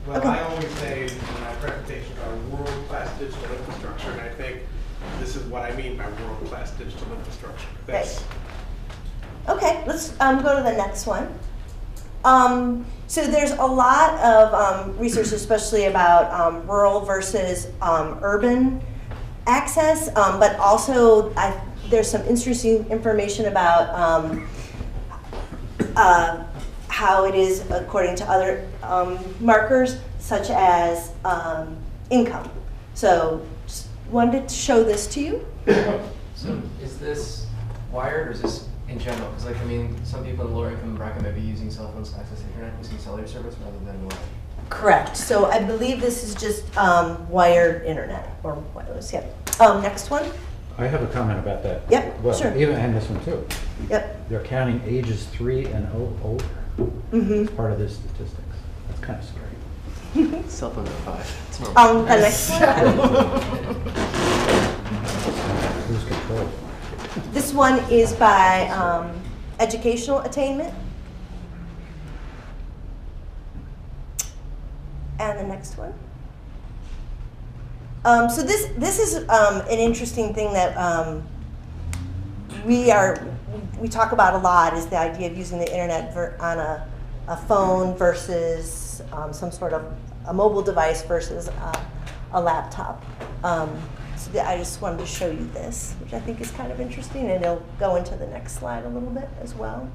Well, Okay. I always say in my presentation about world-class digital infrastructure, and I think this is what I mean by world-class digital infrastructure. That's Okay, let's go to the next one. So there's a lot of research, especially about rural versus urban access, but also there's some interesting information about how it is according to other markers, such as income. So just wanted to show this to you. So is this wired or is this in general? Because like, I mean, some people in lower income bracket may be using cell phones to access the internet using cellular service rather than wired. Correct. So I believe this is just wired internet or wireless. Yep. Next one. I have a comment about that. Yep, Well, sure. even and this one too. Yep. They're counting ages 3 and older as part of their statistics. That's kind of scary. Cell phone at 5. It's normal. The next one. Lose control. This one is by educational attainment. And the next one. So this is an interesting thing that we talk about a lot, is the idea of using the internet on a phone versus some sort of a mobile device versus a laptop. So I just wanted to show you this, which I think is kind of interesting, and it'll go into the next slide a little bit as well.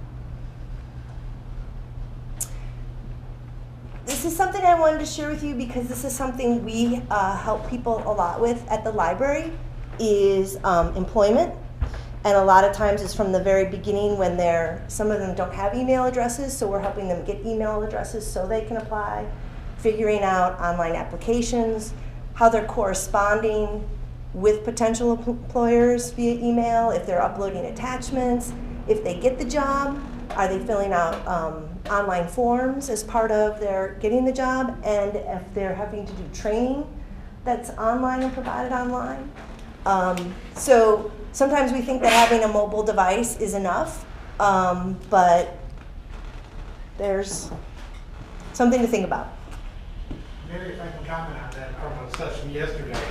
This is something I wanted to share with you because this is something we help people a lot with at the library, is employment. And a lot of times it's from the very beginning when some of them don't have email addresses, so we're helping them get email addresses so they can apply, figuring out online applications, how they're corresponding with potential employers via email, if they're uploading attachments, if they get the job, are they filling out online forms as part of their getting the job, and if they're having to do training that's online and provided online. So sometimes we think that having a mobile device is enough, but there's something to think about. Maybe if I can comment on that from a session yesterday.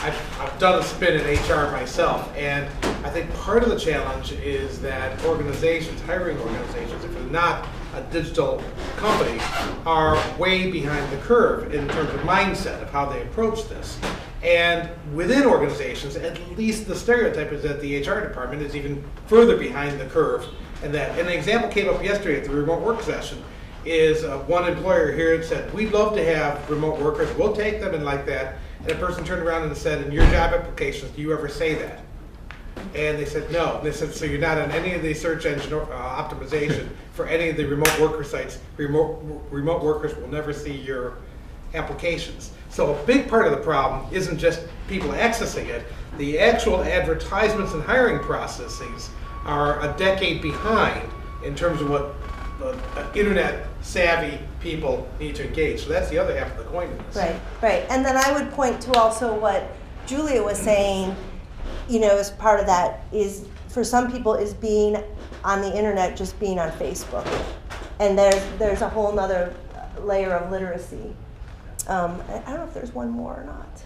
I've done a spin in HR myself, and I think part of the challenge is that organizations, hiring organizations, if they're not a digital company, are way behind the curve in terms of mindset of how they approach this. And within organizations, at least the stereotype is that the HR department is even further behind the curve. And an example came up yesterday at the remote work session, is one employer here that said, we'd love to have remote workers, we'll take them and like that. And a person turned around and said, in your job applications, do you ever say that? And they said, no. And they said, so you're not on any of the search engine optimization for any of the remote worker sites. Remote workers will never see your applications. So a big part of the problem isn't just people accessing it. The actual advertisements and hiring processes are a decade behind in terms of what internet savvy people need to engage. So that's the other half of the coin in this. Right, right. And then I would point to also what Julia was saying, you know, as part of that is, for some people, is being on the internet, just being on Facebook. And there's a whole nother layer of literacy. I don't know if there's one more or not.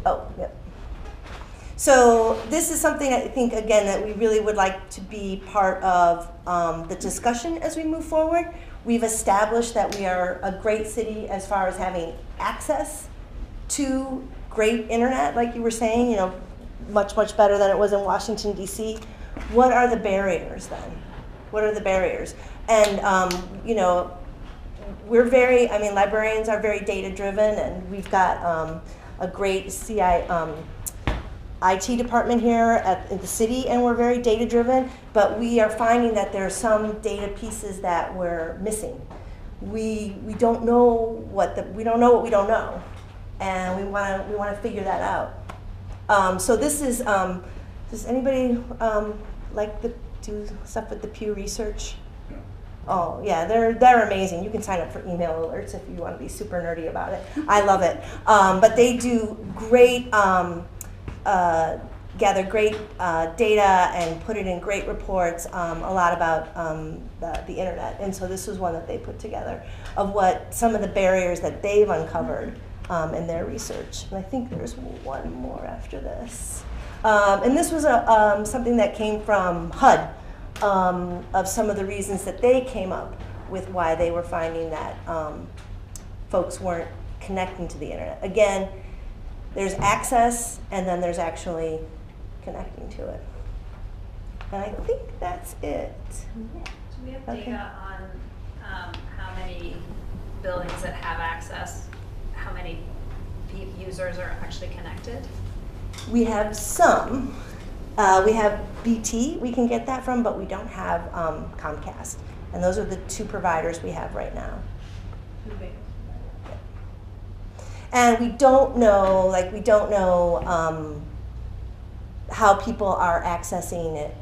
Oh, yep. So this is something I think, again, that we really would like to be part of the discussion as we move forward. We've established that we are a great city as far as having access to great internet, like you were saying, you know, much, much better than it was in Washington, D.C. What are the barriers then? What are the barriers? And, you know, librarians are very data driven, and we've got a great IT department here in the city, and we're very data driven, but we are finding that there are some data pieces that we're missing. We don't know what we don't know, and we want to figure that out. So this is does anybody like to do stuff with the Pew Research? Oh yeah, they're amazing. You can sign up for email alerts if you want to be super nerdy about it. I love it. But they do great, gather great data and put it in great reports, a lot about the internet. And so this was one that they put together of what some of the barriers that they've uncovered in their research. And I think there's one more after this. And this was something that came from HUD. Of some of the reasons that they came up with why they were finding that folks weren't connecting to the internet. Again, there's access, and then there's actually connecting to it. And I think that's it. Do we have data on how many buildings that have access, how many users are actually connected? We have some. We have BT we can get that from, but we don't have Comcast. And those are the two providers we have right now. And we don't know, how people are accessing it.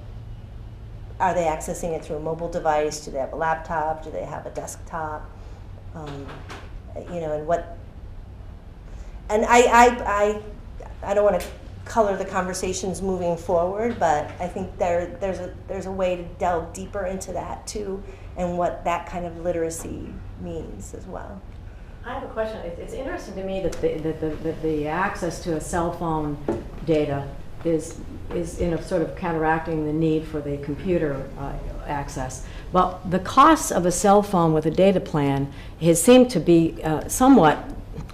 Are they accessing it through a mobile device? Do they have a laptop? Do they have a desktop? You know, and what? And I don't want to color the conversations moving forward, but I think there's a way to delve deeper into that too, and what that kind of literacy means as well. I have a question. It's interesting to me that the access to a cell phone data is sort of counteracting the need for the computer access. Well, the cost of a cell phone with a data plan has seemed to be somewhat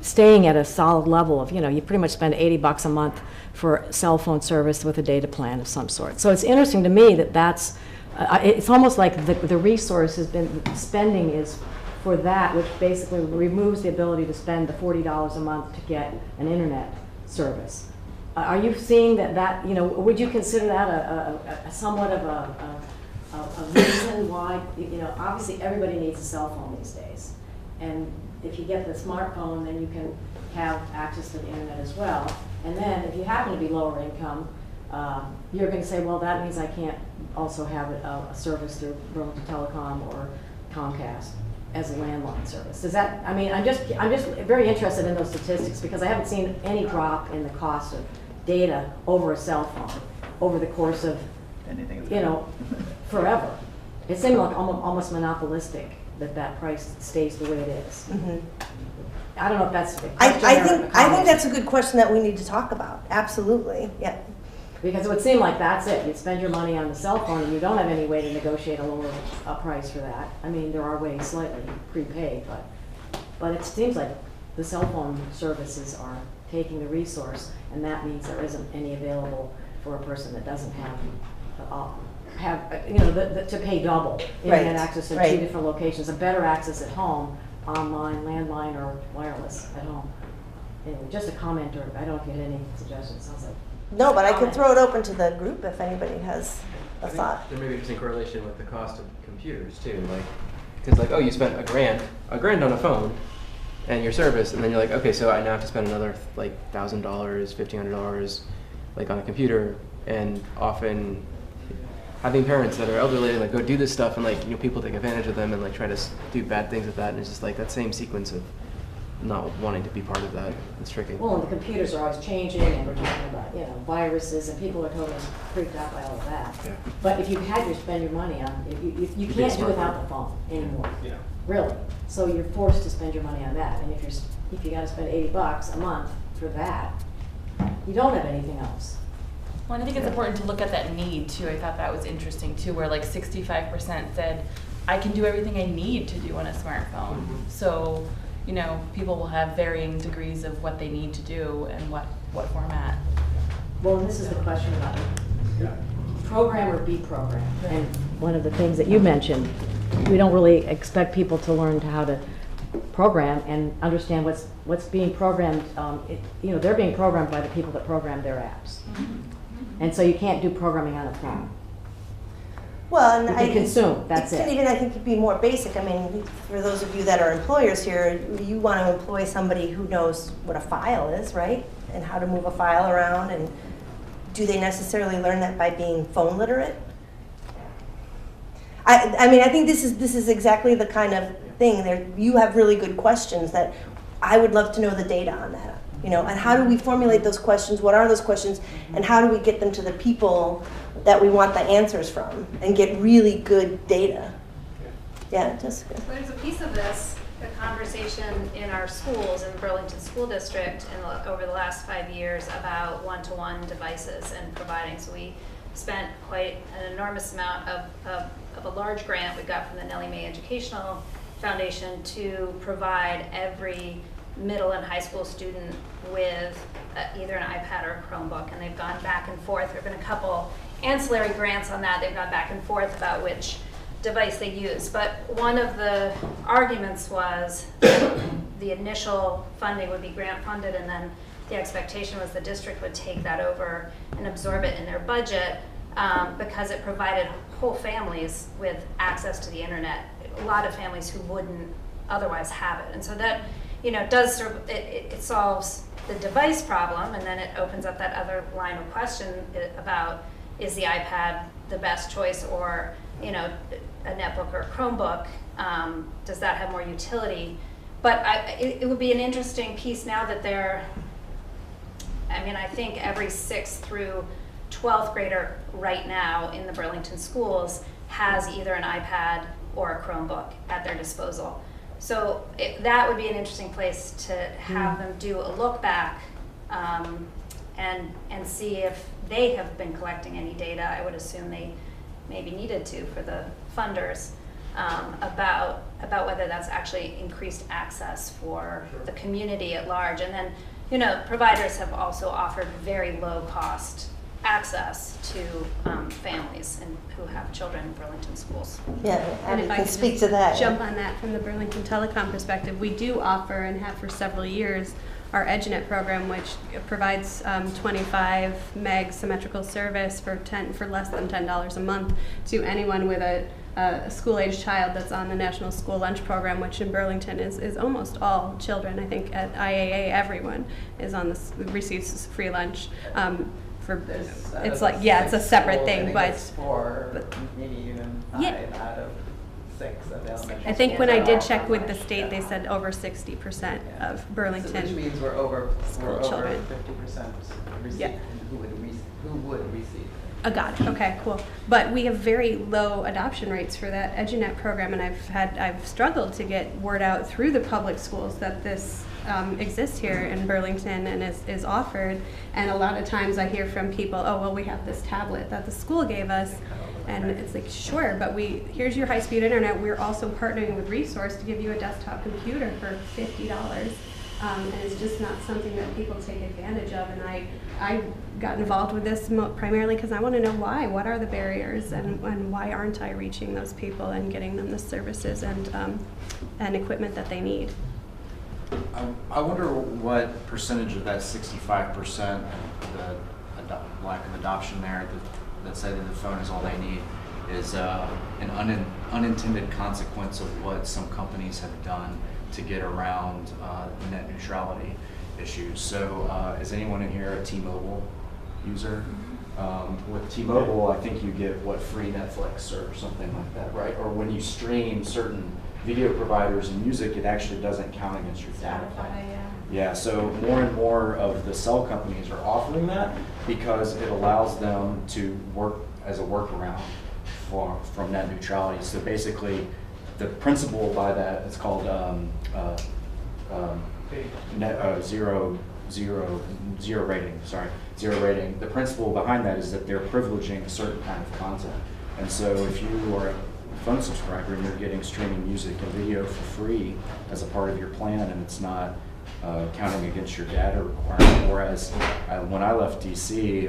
staying at a solid level of, you pretty much spend $80 a month for cell phone service with a data plan of some sort. So it's interesting to me that's it's almost like the resource has been spending is for that, which basically removes the ability to spend the $40 a month to get an internet service. Are you seeing that would you consider that a somewhat of a reason why, obviously everybody needs a cell phone these days, and if you get the smartphone, then you can have access to the internet as well. And then if you happen to be lower income, you're going to say, well, that means I can't also have a service through Burlington Telecom or Comcast as a landline service. Does that? I mean, I'm just very interested in those statistics because I haven't seen any drop in the cost of data over a cell phone over the course of forever. It seemed like almost monopolistic that price stays the way it is. Mm-hmm. I don't know if that's. I think that's a good question that we need to talk about. Absolutely, yeah. Because it would seem like that's it. You spend your money on the cell phone and you don't have any way to negotiate a lower price for that. I mean, there are ways slightly prepaid, but it seems like the cell phone services are taking the resource, and that means there isn't any available for a person that doesn't have to pay double internet access in two different locations, a better access at home, online, landline, or wireless at home. Anyway, just a comment, or I don't know if you had any suggestions. Sounds like. No, but I could throw it open to the group if anybody has a thought. There may be interesting correlation with the cost of computers too, because you spent a grand on a phone, and your service, and then you're like, okay, so I now have to spend another like $1,000, $1,500 like on a computer, and often having parents that are elderly and like go do this stuff, and like, you know, people take advantage of them and like try to do bad things with that, and it's just like that same sequence of not wanting to be part of that. It's tricky. Well, and the computers are always changing, and we're talking about, you know, viruses, and people are totally freaked out by all of that. Yeah. But if you had to spend your money on, if you Be a can't do smart without man. the phone anymore. Yeah. Really. So you're forced to spend your money on that. And if you got to spend $80 a month for that, you don't have anything else. Well, I think it's important to look at that need too. I thought that was interesting too, where like 65% said, I can do everything I need to do on a smartphone. So, you know, people will have varying degrees of what they need to do and what format. Well, and this is the question about program or be programmed. And one of the things that you mentioned, we don't really expect people to learn how to program and understand what's being programmed. You know, they're being programmed by the people that program their apps. And so you can't do programming on a phone. Well, and You can consume, that's it. it. Can even, I think, be more basic. I mean, for those of you that are employers here, you want to employ somebody who knows what a file is, right? And how to move a file around. And do they necessarily learn that by being phone literate? I mean, I think this is exactly the kind of thing that you have really good questions that I would love to know the data on that. You know, and how do we formulate those questions? What are those questions? And how do we get them to the people that we want the answers from and get really good data? Yeah, Jessica. There's a piece of this, the conversation in our schools in Burlington School District over the last 5 years about one-to-one devices and providing. So we spent quite an enormous amount of a large grant we got from the Nellie Mae Educational Foundation to provide every middle and high school student with either an iPad or a Chromebook, and they've gone back and forth. There have been a couple ancillary grants on that. They've gone back and forth about which device they use. But one of the arguments was the initial funding would be grant funded, and then the expectation was the district would take that over and absorb it in their budget because it provided whole families with access to the internet. A lot of families who wouldn't otherwise have it. And so that, you know, does sort of, it solves the device problem, and then it opens up that other line of question about, is the iPad the best choice, or, you know, a netbook or a Chromebook, does that have more utility? But it would be an interesting piece now that I think every 6th through 12th grader right now in the Burlington schools has either an iPad or a Chromebook at their disposal. So that would be an interesting place to have them do a look back and see if they have been collecting any data. I would assume they maybe needed to for the funders about whether that's actually increased access for the community at large. And then, you know, providers have also offered very low cost access to families and who have children in Burlington schools. Yeah, And Abby if I can could speak just to that. jump on that from the Burlington Telecom perspective, we do offer and have for several years our EduNet program, which provides 25 meg symmetrical service for less than $10 a month to anyone with a school-age child that's on the National School Lunch Program, which in Burlington is almost all children. I think at IAA everyone is receives free lunch. It's like, yeah, it's a separate thing, but maybe even 5 out of 6 of elementary. I think when I did check with the state, they said over 60% of Burlington. So which means we're over children. 50% receive. Yeah. Who would receive? Got it. Okay, cool. But we have very low adoption rates for that EduNet program, and I've struggled to get word out through the public schools that this exists here in Burlington and is offered. And a lot of times I hear from people, oh, well, we have this tablet that the school gave us. And it's like, sure, but here's your high-speed internet. We're also partnering with Resource to give you a desktop computer for $50. And it's just not something that people take advantage of. And I got involved with this primarily because I want to know why. What are the barriers, and why aren't I reaching those people and getting them the services and equipment that they need? I wonder what percentage of that 65%, the lack of adoption there, that say that the phone is all they need, is an unintended consequence of what some companies have done to get around net neutrality issues. So is anyone in here a T-Mobile user? With T-Mobile, I think you get free Netflix or something like that, right? Or when you stream certain video providers and music, it actually doesn't count against your data plan. Yeah, so more and more of the cell companies are offering that because it allows them to work as a workaround from net neutrality. So basically, the principle by that, it's called zero rating. Sorry, zero rating. The principle behind that is that they're privileging a certain kind of content. And so if you are a phone subscriber and you're getting streaming music and video for free as a part of your plan, and it's not counting against your data requirement. Whereas when I left DC,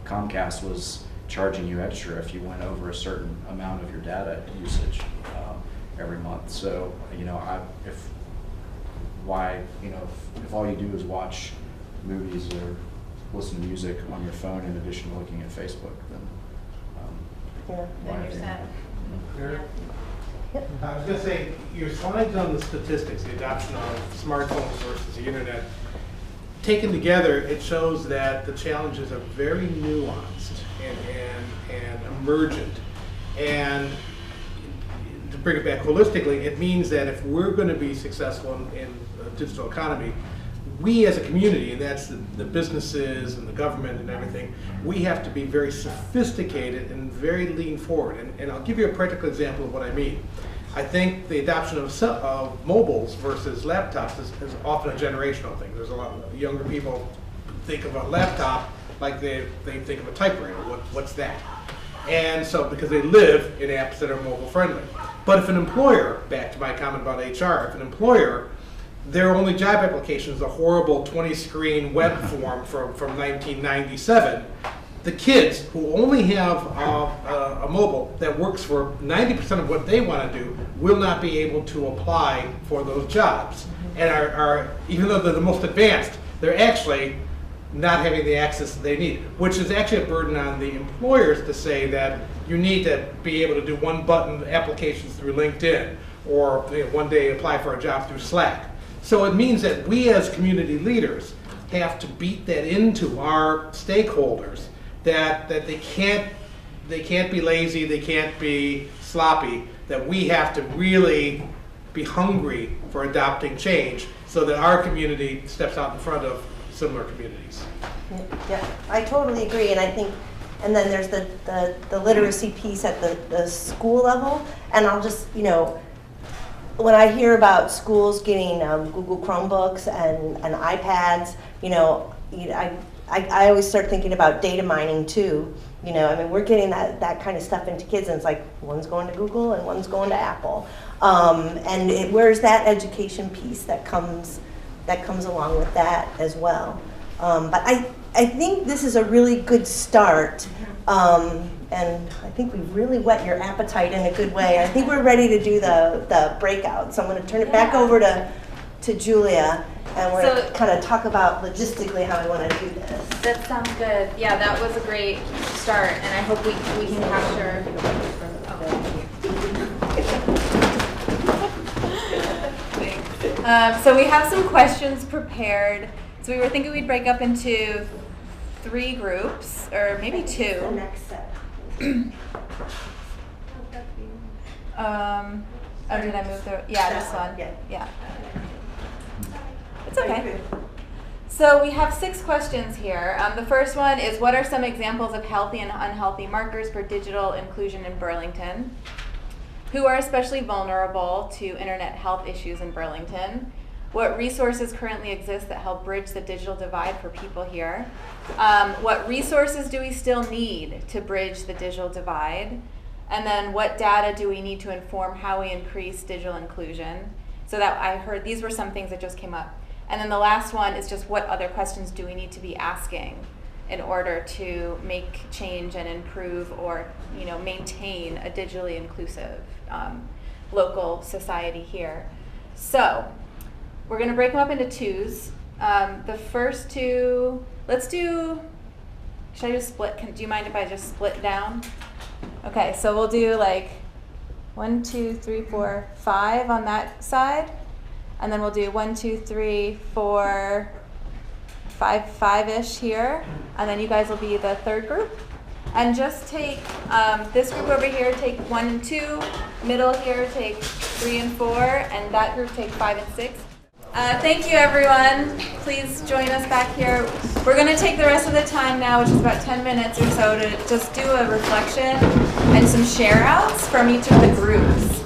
Comcast was charging you extra if you went over a certain amount of your data usage every month. So if all you do is watch movies or listen to music on your phone in addition to looking at Facebook, then Then you're set. I was going to say, your slides on the statistics, the adoption of smartphones versus the internet, taken together, it shows that the challenges are very nuanced and emergent. And to bring it back holistically, it means that if we're going to be successful in a digital economy, we as a community, and that's the businesses and the government and everything, we have to be very sophisticated and very lean forward. And I'll give you a practical example of what I mean. I think the adoption of mobiles versus laptops is often a generational thing. There's a lot of younger people think of a laptop like they think of a typewriter. What's that? And so, because they live in apps that are mobile friendly. But if an employer, back to my comment about HR, if an employer, their only job application is a horrible 20-screen web form from 1997, the kids who only have a mobile that works for 90% of what they want to do will not be able to apply for those jobs. And are even though they're the most advanced, they're actually not having the access that they need, which is actually a burden on the employers to say that you need to be able to do one-button applications through LinkedIn, or one day apply for a job through Slack. So it means that we as community leaders have to beat that into our stakeholders, that they can't be lazy, they can't be sloppy, that we have to really be hungry for adopting change so that our community steps out in front of similar communities. Yeah, I totally agree, and I think, and then there's the literacy piece at the school level, and I'll just, when I hear about schools getting Google Chromebooks and iPads, I always start thinking about data mining too. We're getting that kind of stuff into kids, and it's like one's going to Google and one's going to Apple. Where's that education piece that comes along with that as well? But I think this is a really good start. And I think we've really whet your appetite in a good way. I think we're ready to do the breakout. So I'm going to turn it back over to Julia, and we're going to kind of talk about logistically how we want to do this. That sounds good. Yeah, that was a great start, and I hope we can capture. Thanks. So we have some questions prepared. So we were thinking we'd break up into 3 groups, or maybe 2. The next set. Did I move the? Yeah, this one. Yeah. It's okay. So we have 6 questions here. The first one is, what are some examples of healthy and unhealthy markers for digital inclusion in Burlington? Who are especially vulnerable to internet health issues in Burlington? What resources currently exist that help bridge the digital divide for people here? What resources do we still need to bridge the digital divide? And then what data do we need to inform how we increase digital inclusion? So that I heard these were some things that just came up. And then the last one is just, what other questions do we need to be asking in order to make change and improve or maintain a digitally inclusive local society here? So we're going to break them up into 2s. The first 2, let's do, should I just split? Do you mind if I just split down? Okay, so we'll do like 1, 2, 3, 4, 5 on that side. and then we'll do 1, 2, 3, 4, 5-ish here, and then you guys will be the third group. And just take this group over here, take 1 and 2, middle here, take 3 and 4, and that group take 5 and 6. Thank you, everyone. Please join us back here. We're going to take the rest of the time now, which is about 10 minutes or so, to just do a reflection and some share-outs from each of the groups.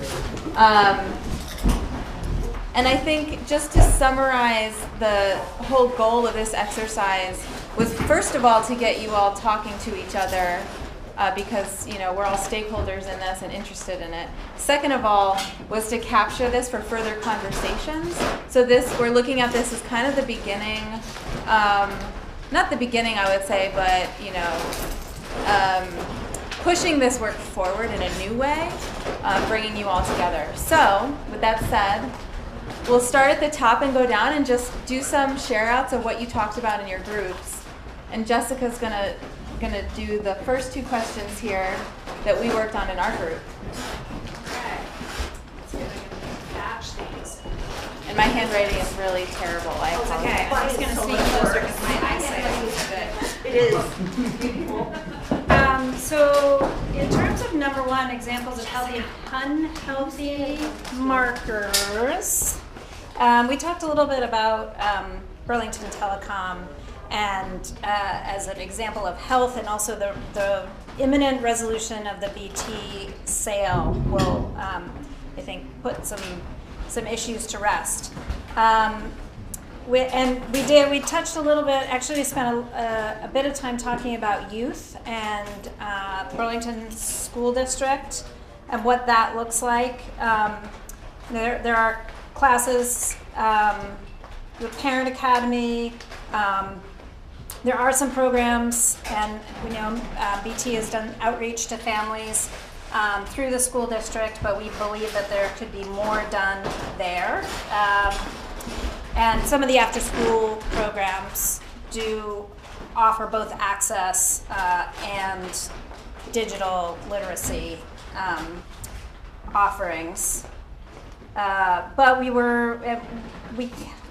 And I think just to summarize, the whole goal of this exercise was, first of all, to get you all talking to each other, because we're all stakeholders in this and interested in it. Second of all, was to capture this for further conversations. So we're looking at this as kind of the beginning, not the beginning, I would say, but pushing this work forward in a new way, bringing you all together. So, with that said, we'll start at the top and go down and just do some share-outs of what you talked about in your groups. And Jessica's gonna do the first 2 questions here that we worked on in our group. Okay. Let's see if I can batch these. And my handwriting is really terrible. I apologize. Okay, I'm just going to speak closer because my eyesight is good. It is. So in terms of number 1, examples of healthy and unhealthy markers, we talked a little bit about Burlington Telecom and as an example of health, and also the imminent resolution of the BT sale will, I think, put some issues to rest. We touched a little bit, actually we spent a bit of time talking about youth and Burlington School District and what that looks like. There are classes, the Parent Academy, there are some programs, and we know BT has done outreach to families through the school district, but we believe that there could be more done there. And some of the after-school programs do offer both access and digital literacy offerings. But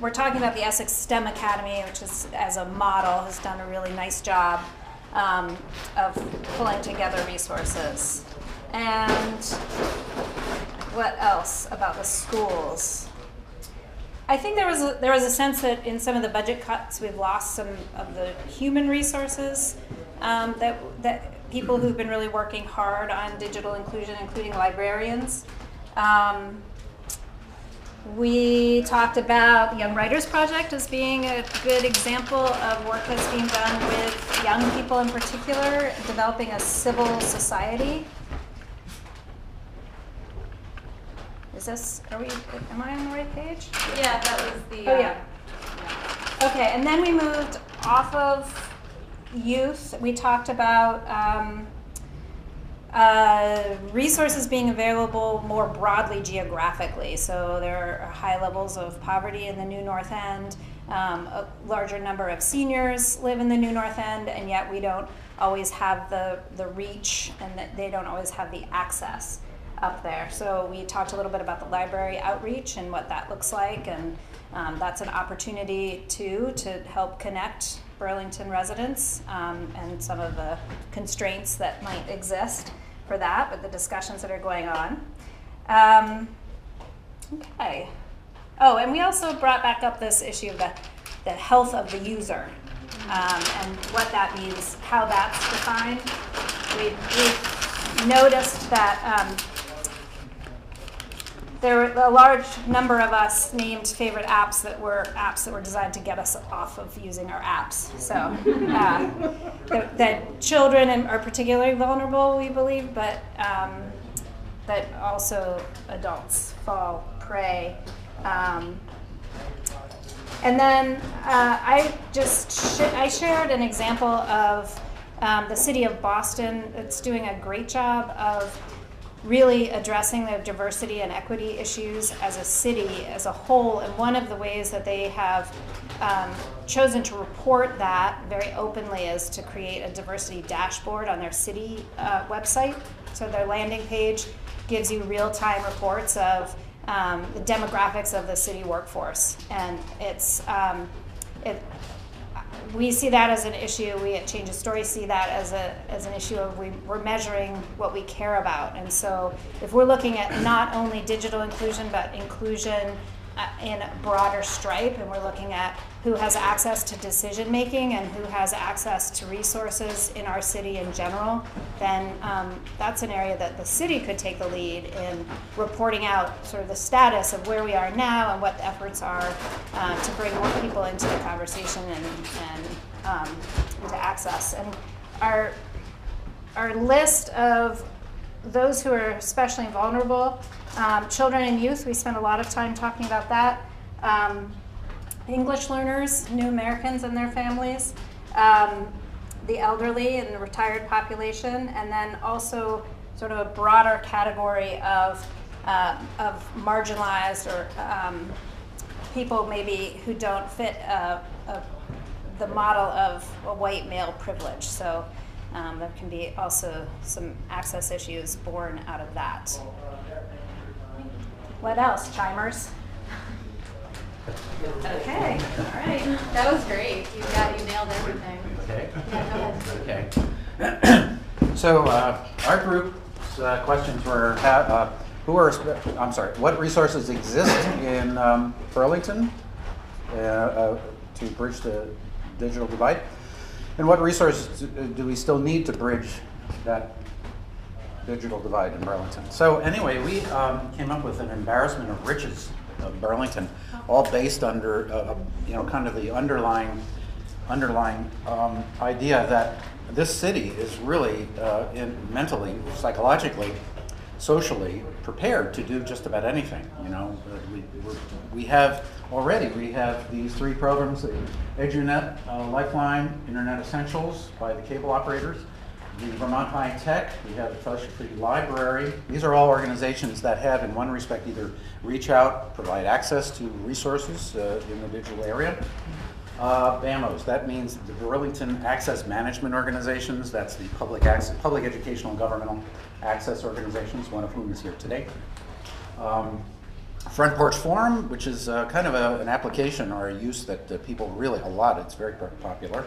we're talking about the Essex STEM Academy, which is, as a model, has done a really nice job of pulling together resources. And what else about the schools? I think there was a sense that in some of the budget cuts we've lost some of the human resources that people who've been really working hard on digital inclusion, including librarians. We talked about the Young Writers Project as being a good example of work that's being done with young people in particular, developing a civil society. Am I on the right page? Yeah, that was the. Oh, yeah. Okay, and then we moved off of youth. We talked about resources being available more broadly geographically. So there are high levels of poverty in the New North End. A larger number of seniors live in the New North End, and yet we don't always have the reach, and that they don't always have the access up there. So we talked a little bit about the library outreach and what that looks like, and that's an opportunity too to help connect Burlington residents and some of the constraints that might exist for that, with the discussions that are going on. Okay. Oh, and we also brought back up this issue of the health of the user and what that means, how that's defined. We noticed that there were a large number of us named favorite apps that were designed to get us off of using our apps. So that children are particularly vulnerable, we believe, but that also adults fall prey. And then I shared an example of the city of Boston. It's doing a great job of really addressing the diversity and equity issues as a city as a whole. And one of the ways that they have chosen to report that very openly is to create a diversity dashboard on their city website. So their landing page gives you real-time reports of the demographics of the city workforce. And we see that as an issue. We at Change of Story see that as an issue of we're measuring what we care about. And so if we're looking at not only digital inclusion, but inclusion in a broader stripe, and we're looking at who has access to decision making and who has access to resources in our city in general, then that's an area that the city could take the lead in reporting out sort of the status of where we are now and what the efforts are to bring more people into the conversation and into access. And our list of those who are especially vulnerable, children and youth, we spend a lot of time talking about that. English learners, new Americans and their families, the elderly and the retired population, and then also sort of a broader category of marginalized or people maybe who don't fit the model of a white male privilege. So there can be also some access issues born out of that. What else, chimers? Okay, all right. That was great. You nailed everything. Okay. Yeah, go ahead. Okay. So our group's questions were, what resources exist in Burlington to bridge the digital divide, and what resources do we still need to bridge that digital divide in Burlington? So anyway, we came up with an embarrassment of riches of Burlington, all based under, kind of the underlying idea that this city is really mentally, psychologically, socially prepared to do just about anything. We have these three programs: the EduNet, Lifeline, Internet Essentials by the cable operators, the Vermont High Tech, we have the Fellowship Free Library. These are all organizations that have, in one respect, either reach out, provide access to resources in the digital area. BAMOs, that means the Burlington Access Management Organizations. That's the public educational and governmental access organizations, one of whom is here today. Front Porch Forum, which is kind of an application or a use that people really, it's very popular.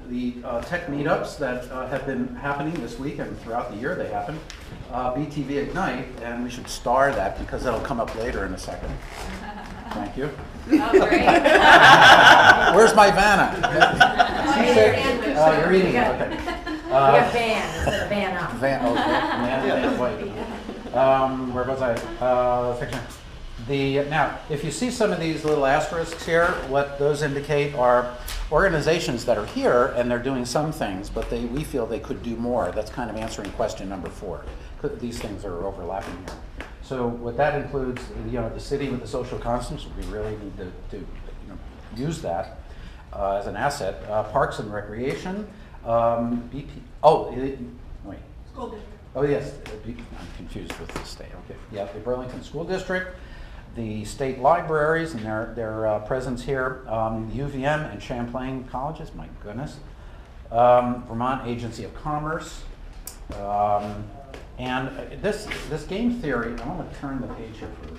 The tech meetups that have been happening this week and throughout the year they happen. BTV Ignite, and we should star that because that'll come up later in a second. Thank you. Oh, great. Where's my Vanna? You're eating it, okay. We have Van instead of Van up. Van White. Where was I? Fiction. Now, if you see some of these little asterisks here, what those indicate are organizations that are here and they're doing some things, but we feel they could do more. That's kind of answering question number 4. These things are overlapping here. So what that includes, the city with the social constants, we really need to use that as an asset. Parks and recreation, wait. School district. Oh yes, I'm confused with the state. Okay, yeah, the Burlington School District, the state libraries and their presence here, UVM and Champlain colleges. My goodness, Vermont Agency of Commerce, and this game theory. I want to turn the page here for a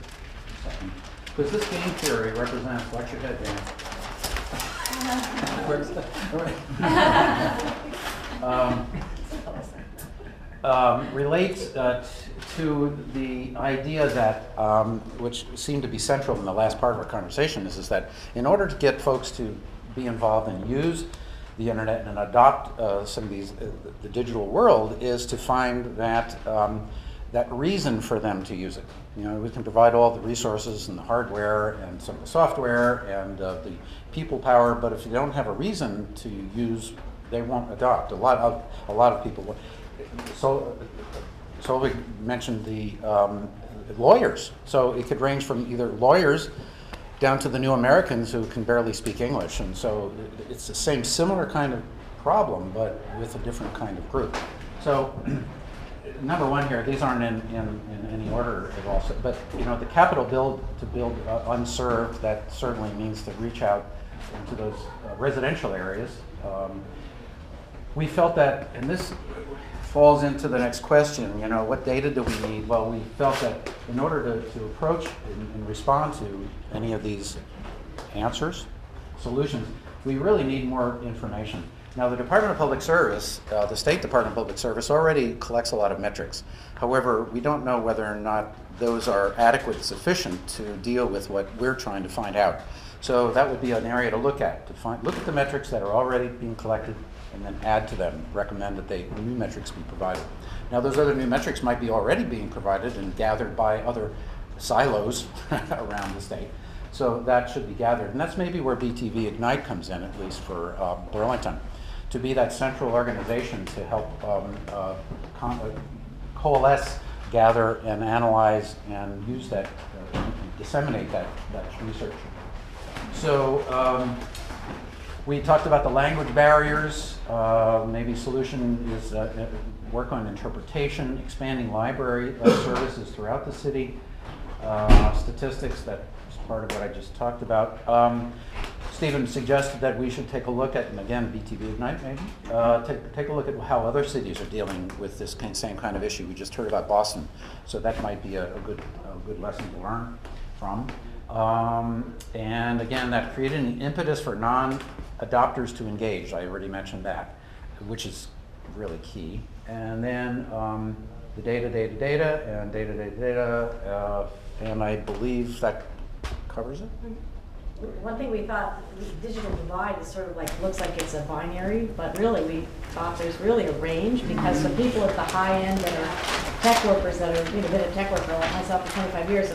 second because this game theory represents. Watch your head, Dan. Relates to the idea that, which seemed to be central in the last part of our conversation, is that in order to get folks to be involved and use the internet and adopt some of these, the digital world, is to find that that reason for them to use it. We can provide all the resources and the hardware and some of the software and the people power, but if you don't have a reason to use, they won't adopt. A lot of people. So we mentioned the lawyers. So it could range from either lawyers down to the new Americans who can barely speak English. And so it's the same similar kind of problem, but with a different kind of group. So number 1 here, these aren't in any order at all, but the capital build unserved, that certainly means to reach out into those residential areas. we felt that, and this falls into the next question, you know, what data do we need? Well, we felt that in order to approach and respond to any of these answers, solutions, we really need more information. Now, the Department of Public Service, the State Department of Public Service already collects a lot of metrics. However, we don't know whether or not those are adequate, sufficient to deal with what we're trying to find out. So that would be an area to look at, look at the metrics that are already being collected and then add to them, recommend that new metrics be provided. Now, those other new metrics might be already being provided and gathered by other silos around the state. So that should be gathered. And that's maybe where BTV Ignite comes in, at least for Burlington, to be that central organization to help coalesce, gather, and analyze, and use that, disseminate that research. So we talked about the language barriers. Maybe solution is work on interpretation, expanding library services throughout the city. Statistics, that is part of what I just talked about. Stephen suggested that we should take a look at, and again, BTV Ignite maybe, take a look at how other cities are dealing with this same kind of issue. We just heard about Boston, so that might be a good lesson to learn from. And again, that created an impetus for non-adopters to engage. I already mentioned that, which is really key. And then the data, and I believe that covers it. One thing we thought, the digital divide is sort of like, looks like it's a binary, but really we thought there's really a range, because the people at the high end that are tech workers that are, been a tech worker like myself for 25 years,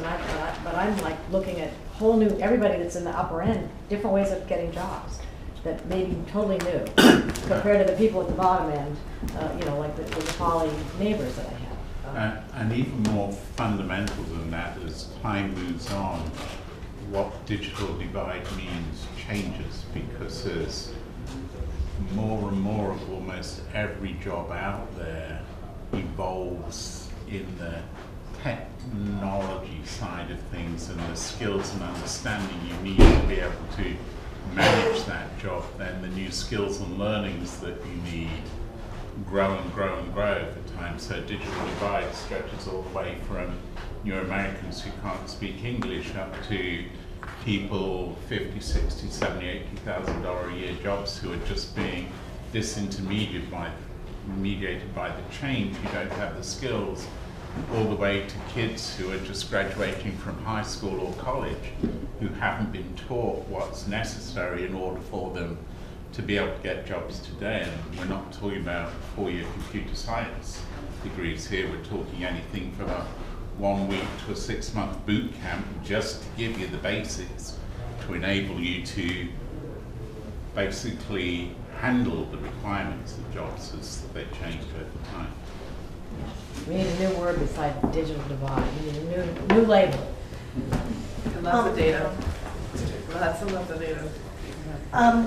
but I'm like looking at whole new, everybody that's in the upper end, different ways of getting jobs that may be totally new compared to the people at the bottom end, like the poly neighbors that I have. And even more fundamental than that, as time moves on, what digital divide means changes, because there's more and more of almost every job out there evolves in the technology side of things, and the skills and understanding you need to be able to manage that job. Then the new skills and learnings that you need grow and grow and grow over time. So digital divide stretches all the way from New Americans who can't speak English up to people $50, $60, $70, $80,000 a year jobs who are just being disintermediated by the change. You don't have the skills, all the way to kids who are just graduating from high school or college who haven't been taught what's necessary in order for them to be able to get jobs today. And we're not talking about 4-year computer science degrees here. We're talking anything from a 1 week to a 6-month boot camp, just to give you the basics to enable you to basically handle the requirements of jobs as they change over time. We need a new word besides digital divide. We need a new label. And that's the data. That's some of the data.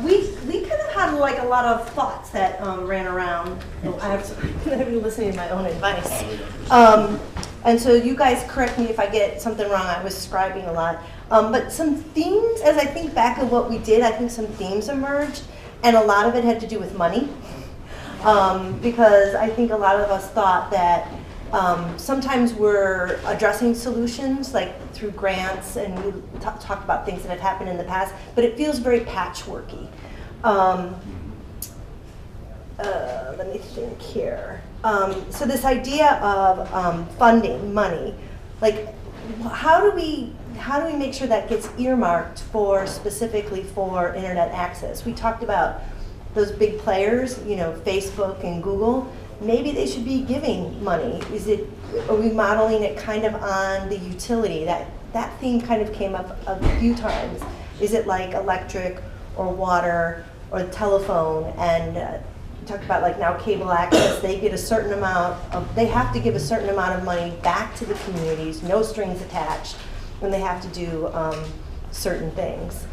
We kind of had like a lot of thoughts that ran around. I've been listening to my own advice. And so you guys correct me if I get something wrong. I was scribing a lot. But some themes, as I think back of what we did, I think some themes emerged, and a lot of it had to do with money. Because I think a lot of us thought that sometimes we're addressing solutions like through grants, and we talked about things that had happened in the past, but it feels very patchworky. Let me think here. So this idea of funding, money, like how do we make sure that gets earmarked specifically for internet access? We talked about those big players, Facebook and Google. Maybe they should be giving money. Are we modeling it kind of on the utility? That theme kind of came up a few times. Is it like electric or water or telephone? And we talked about like now cable access, they get a certain amount they have to give a certain amount of money back to the communities, no strings attached, when they have to do certain things.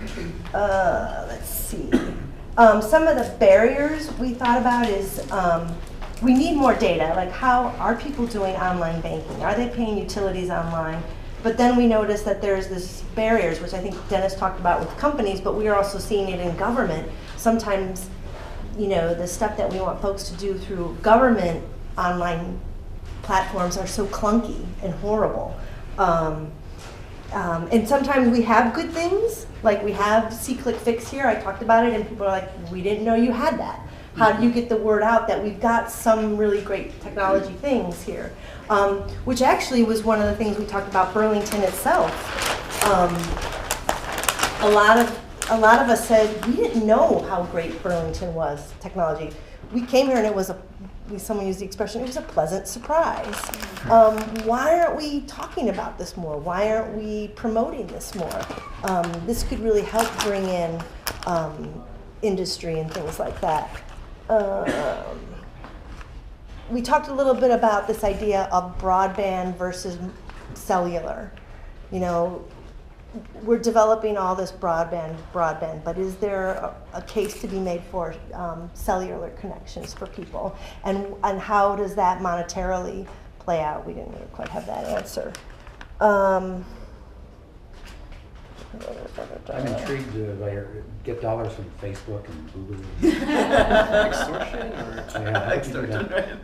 Let's see. Some of the barriers we thought about is we need more data, like how are people doing online banking? Are they paying utilities online? But then we noticed that there's this barriers, which I think Dennis talked about with companies, but we are also seeing it in government. Sometimes you know, the stuff that we want folks to do through government online platforms are so clunky and horrible. And sometimes we have good things, like we have See, Click, Fix here. I talked about it, and people are like, we didn't know you had that. How do you get the word out that we've got some really great technology things here? Which actually was one of the things we talked about Burlington itself. A lot of us said we didn't know how great Burlington was, technology. We came here and it was someone used the expression, it was a pleasant surprise. Why aren't we talking about this more? Why aren't we promoting this more? This could really help bring in industry and things like that. We talked a little bit about this idea of broadband versus cellular. You know, we're developing all this broadband, but is there a case to be made for cellular connections for people? And how does that monetarily play out? We didn't really quite have that answer. I'm intrigued by your get dollars from Facebook and Google. Extortion or extortion, right?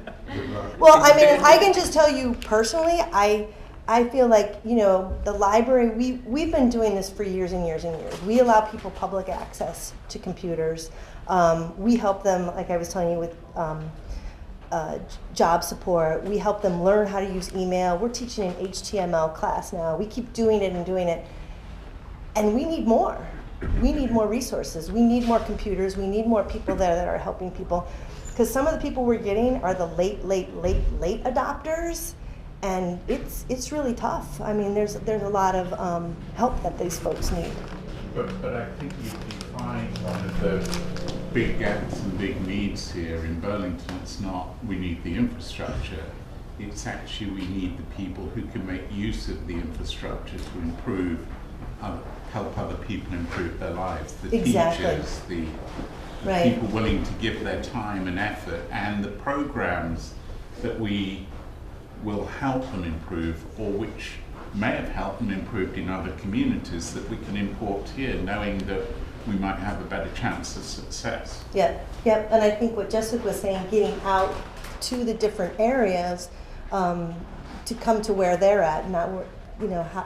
Well, I mean, I can just tell you personally, I feel like, you know, the library, we've been doing this for years and years and years. We allow people public access to computers. We help them, like I was telling you, with job support. We help them learn how to use email. We're teaching an HTML class now. We keep doing it and doing it. And we need more. We need more resources. We need more computers. We need more people there that are helping people. Because some of the people we're getting are the late adopters. And it's really tough. I mean, there's a lot of help that these folks need. But I think you define one of the big gaps and big needs here in Burlington. It's not we need the infrastructure. It's actually we need the people who can make use of the infrastructure to improve, help other people improve their lives. The teachers, the people willing to give their time and effort, and the programs that we will help them improve, or which may have helped them improved in other communities that we can import here, knowing that we might have a better chance of success. Yep. And I think what Jessica was saying, getting out to the different areas to come to where they're at, not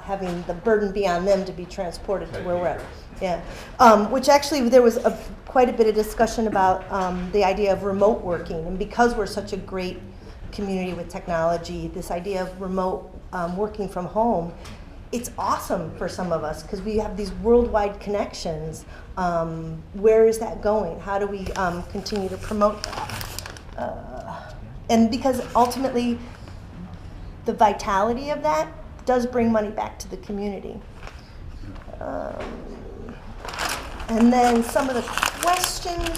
having the burden be on them to be transported to where we're at. Yeah. Which actually there was quite a bit of discussion about the idea of remote working, and because we're such a great community with technology, this idea of remote working from home, it's awesome for some of us because we have these worldwide connections. Where is that going? How do we continue to promote that? And because ultimately the vitality of that does bring money back to the community. And then some of the questions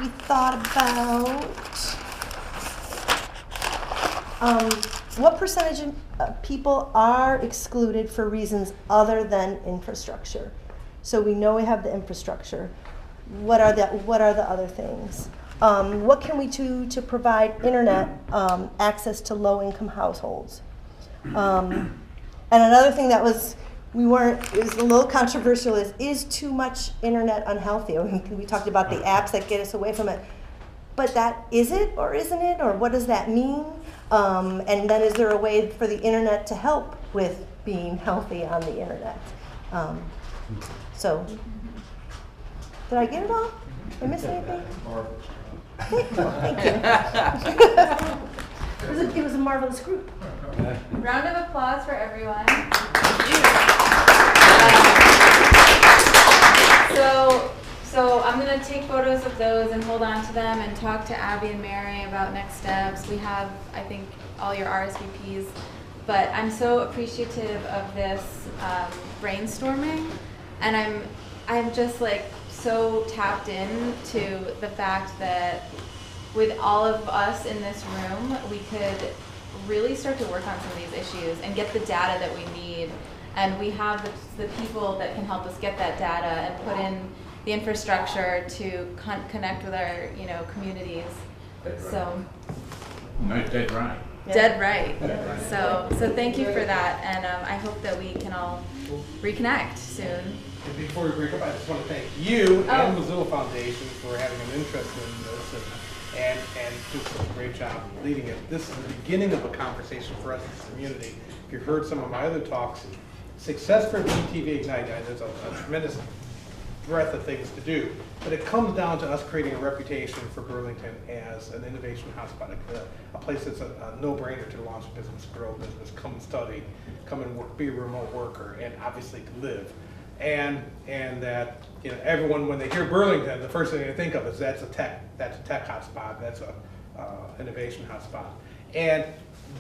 we thought about. What percentage of people are excluded for reasons other than infrastructure? So we know we have the infrastructure. What are the other things? What can we do to provide internet access to low-income households? And another thing that was it was a little controversial is too much internet unhealthy? We talked about the apps that get us away from it. But is it or isn't it, or what does that mean? And then is there a way for the internet to help with being healthy on the internet? So, did I get it all? Did I miss anything? Thank you. It was a marvelous group. Round of applause for everyone. So I'm going to take photos of those and hold on to them and talk to Abby and Mary about next steps. We have, I think, all your RSVPs, but I'm so appreciative of this brainstorming, and I'm just like so tapped in to the fact that with all of us in this room, we could really start to work on some of these issues and get the data that we need. And we have the people that can help us get that data and put in the infrastructure to connect with our communities. So. No, dead right. Dead right. So thank you for that, and I hope that we can all reconnect soon. And before we break up, I just want to thank you and Mozilla Foundation for having an interest in this and doing such a great job leading it. This is the beginning of a conversation for us as a community. If you've heard some of my other talks, success for BTV Ignite, there's a tremendous breadth of things to do, but it comes down to us creating a reputation for Burlington as an innovation hotspot, a place that's a no-brainer to launch a business, grow a business, come and study, come and work, be a remote worker, and obviously to live. And that everyone, when they hear Burlington, the first thing they think of is that's a tech hotspot, that's a innovation hotspot. And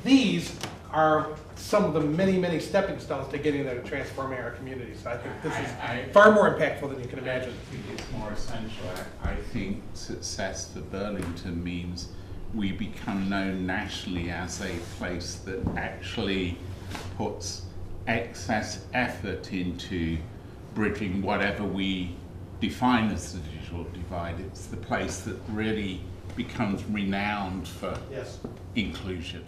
these are some of the many stepping stones to getting there to transforming our communities. So I think this is far more impactful than you can imagine. I think it's more essential. I think success for Burlington means we become known nationally as a place that actually puts excess effort into bridging whatever we define as the digital divide. It's the place that really becomes renowned for inclusion.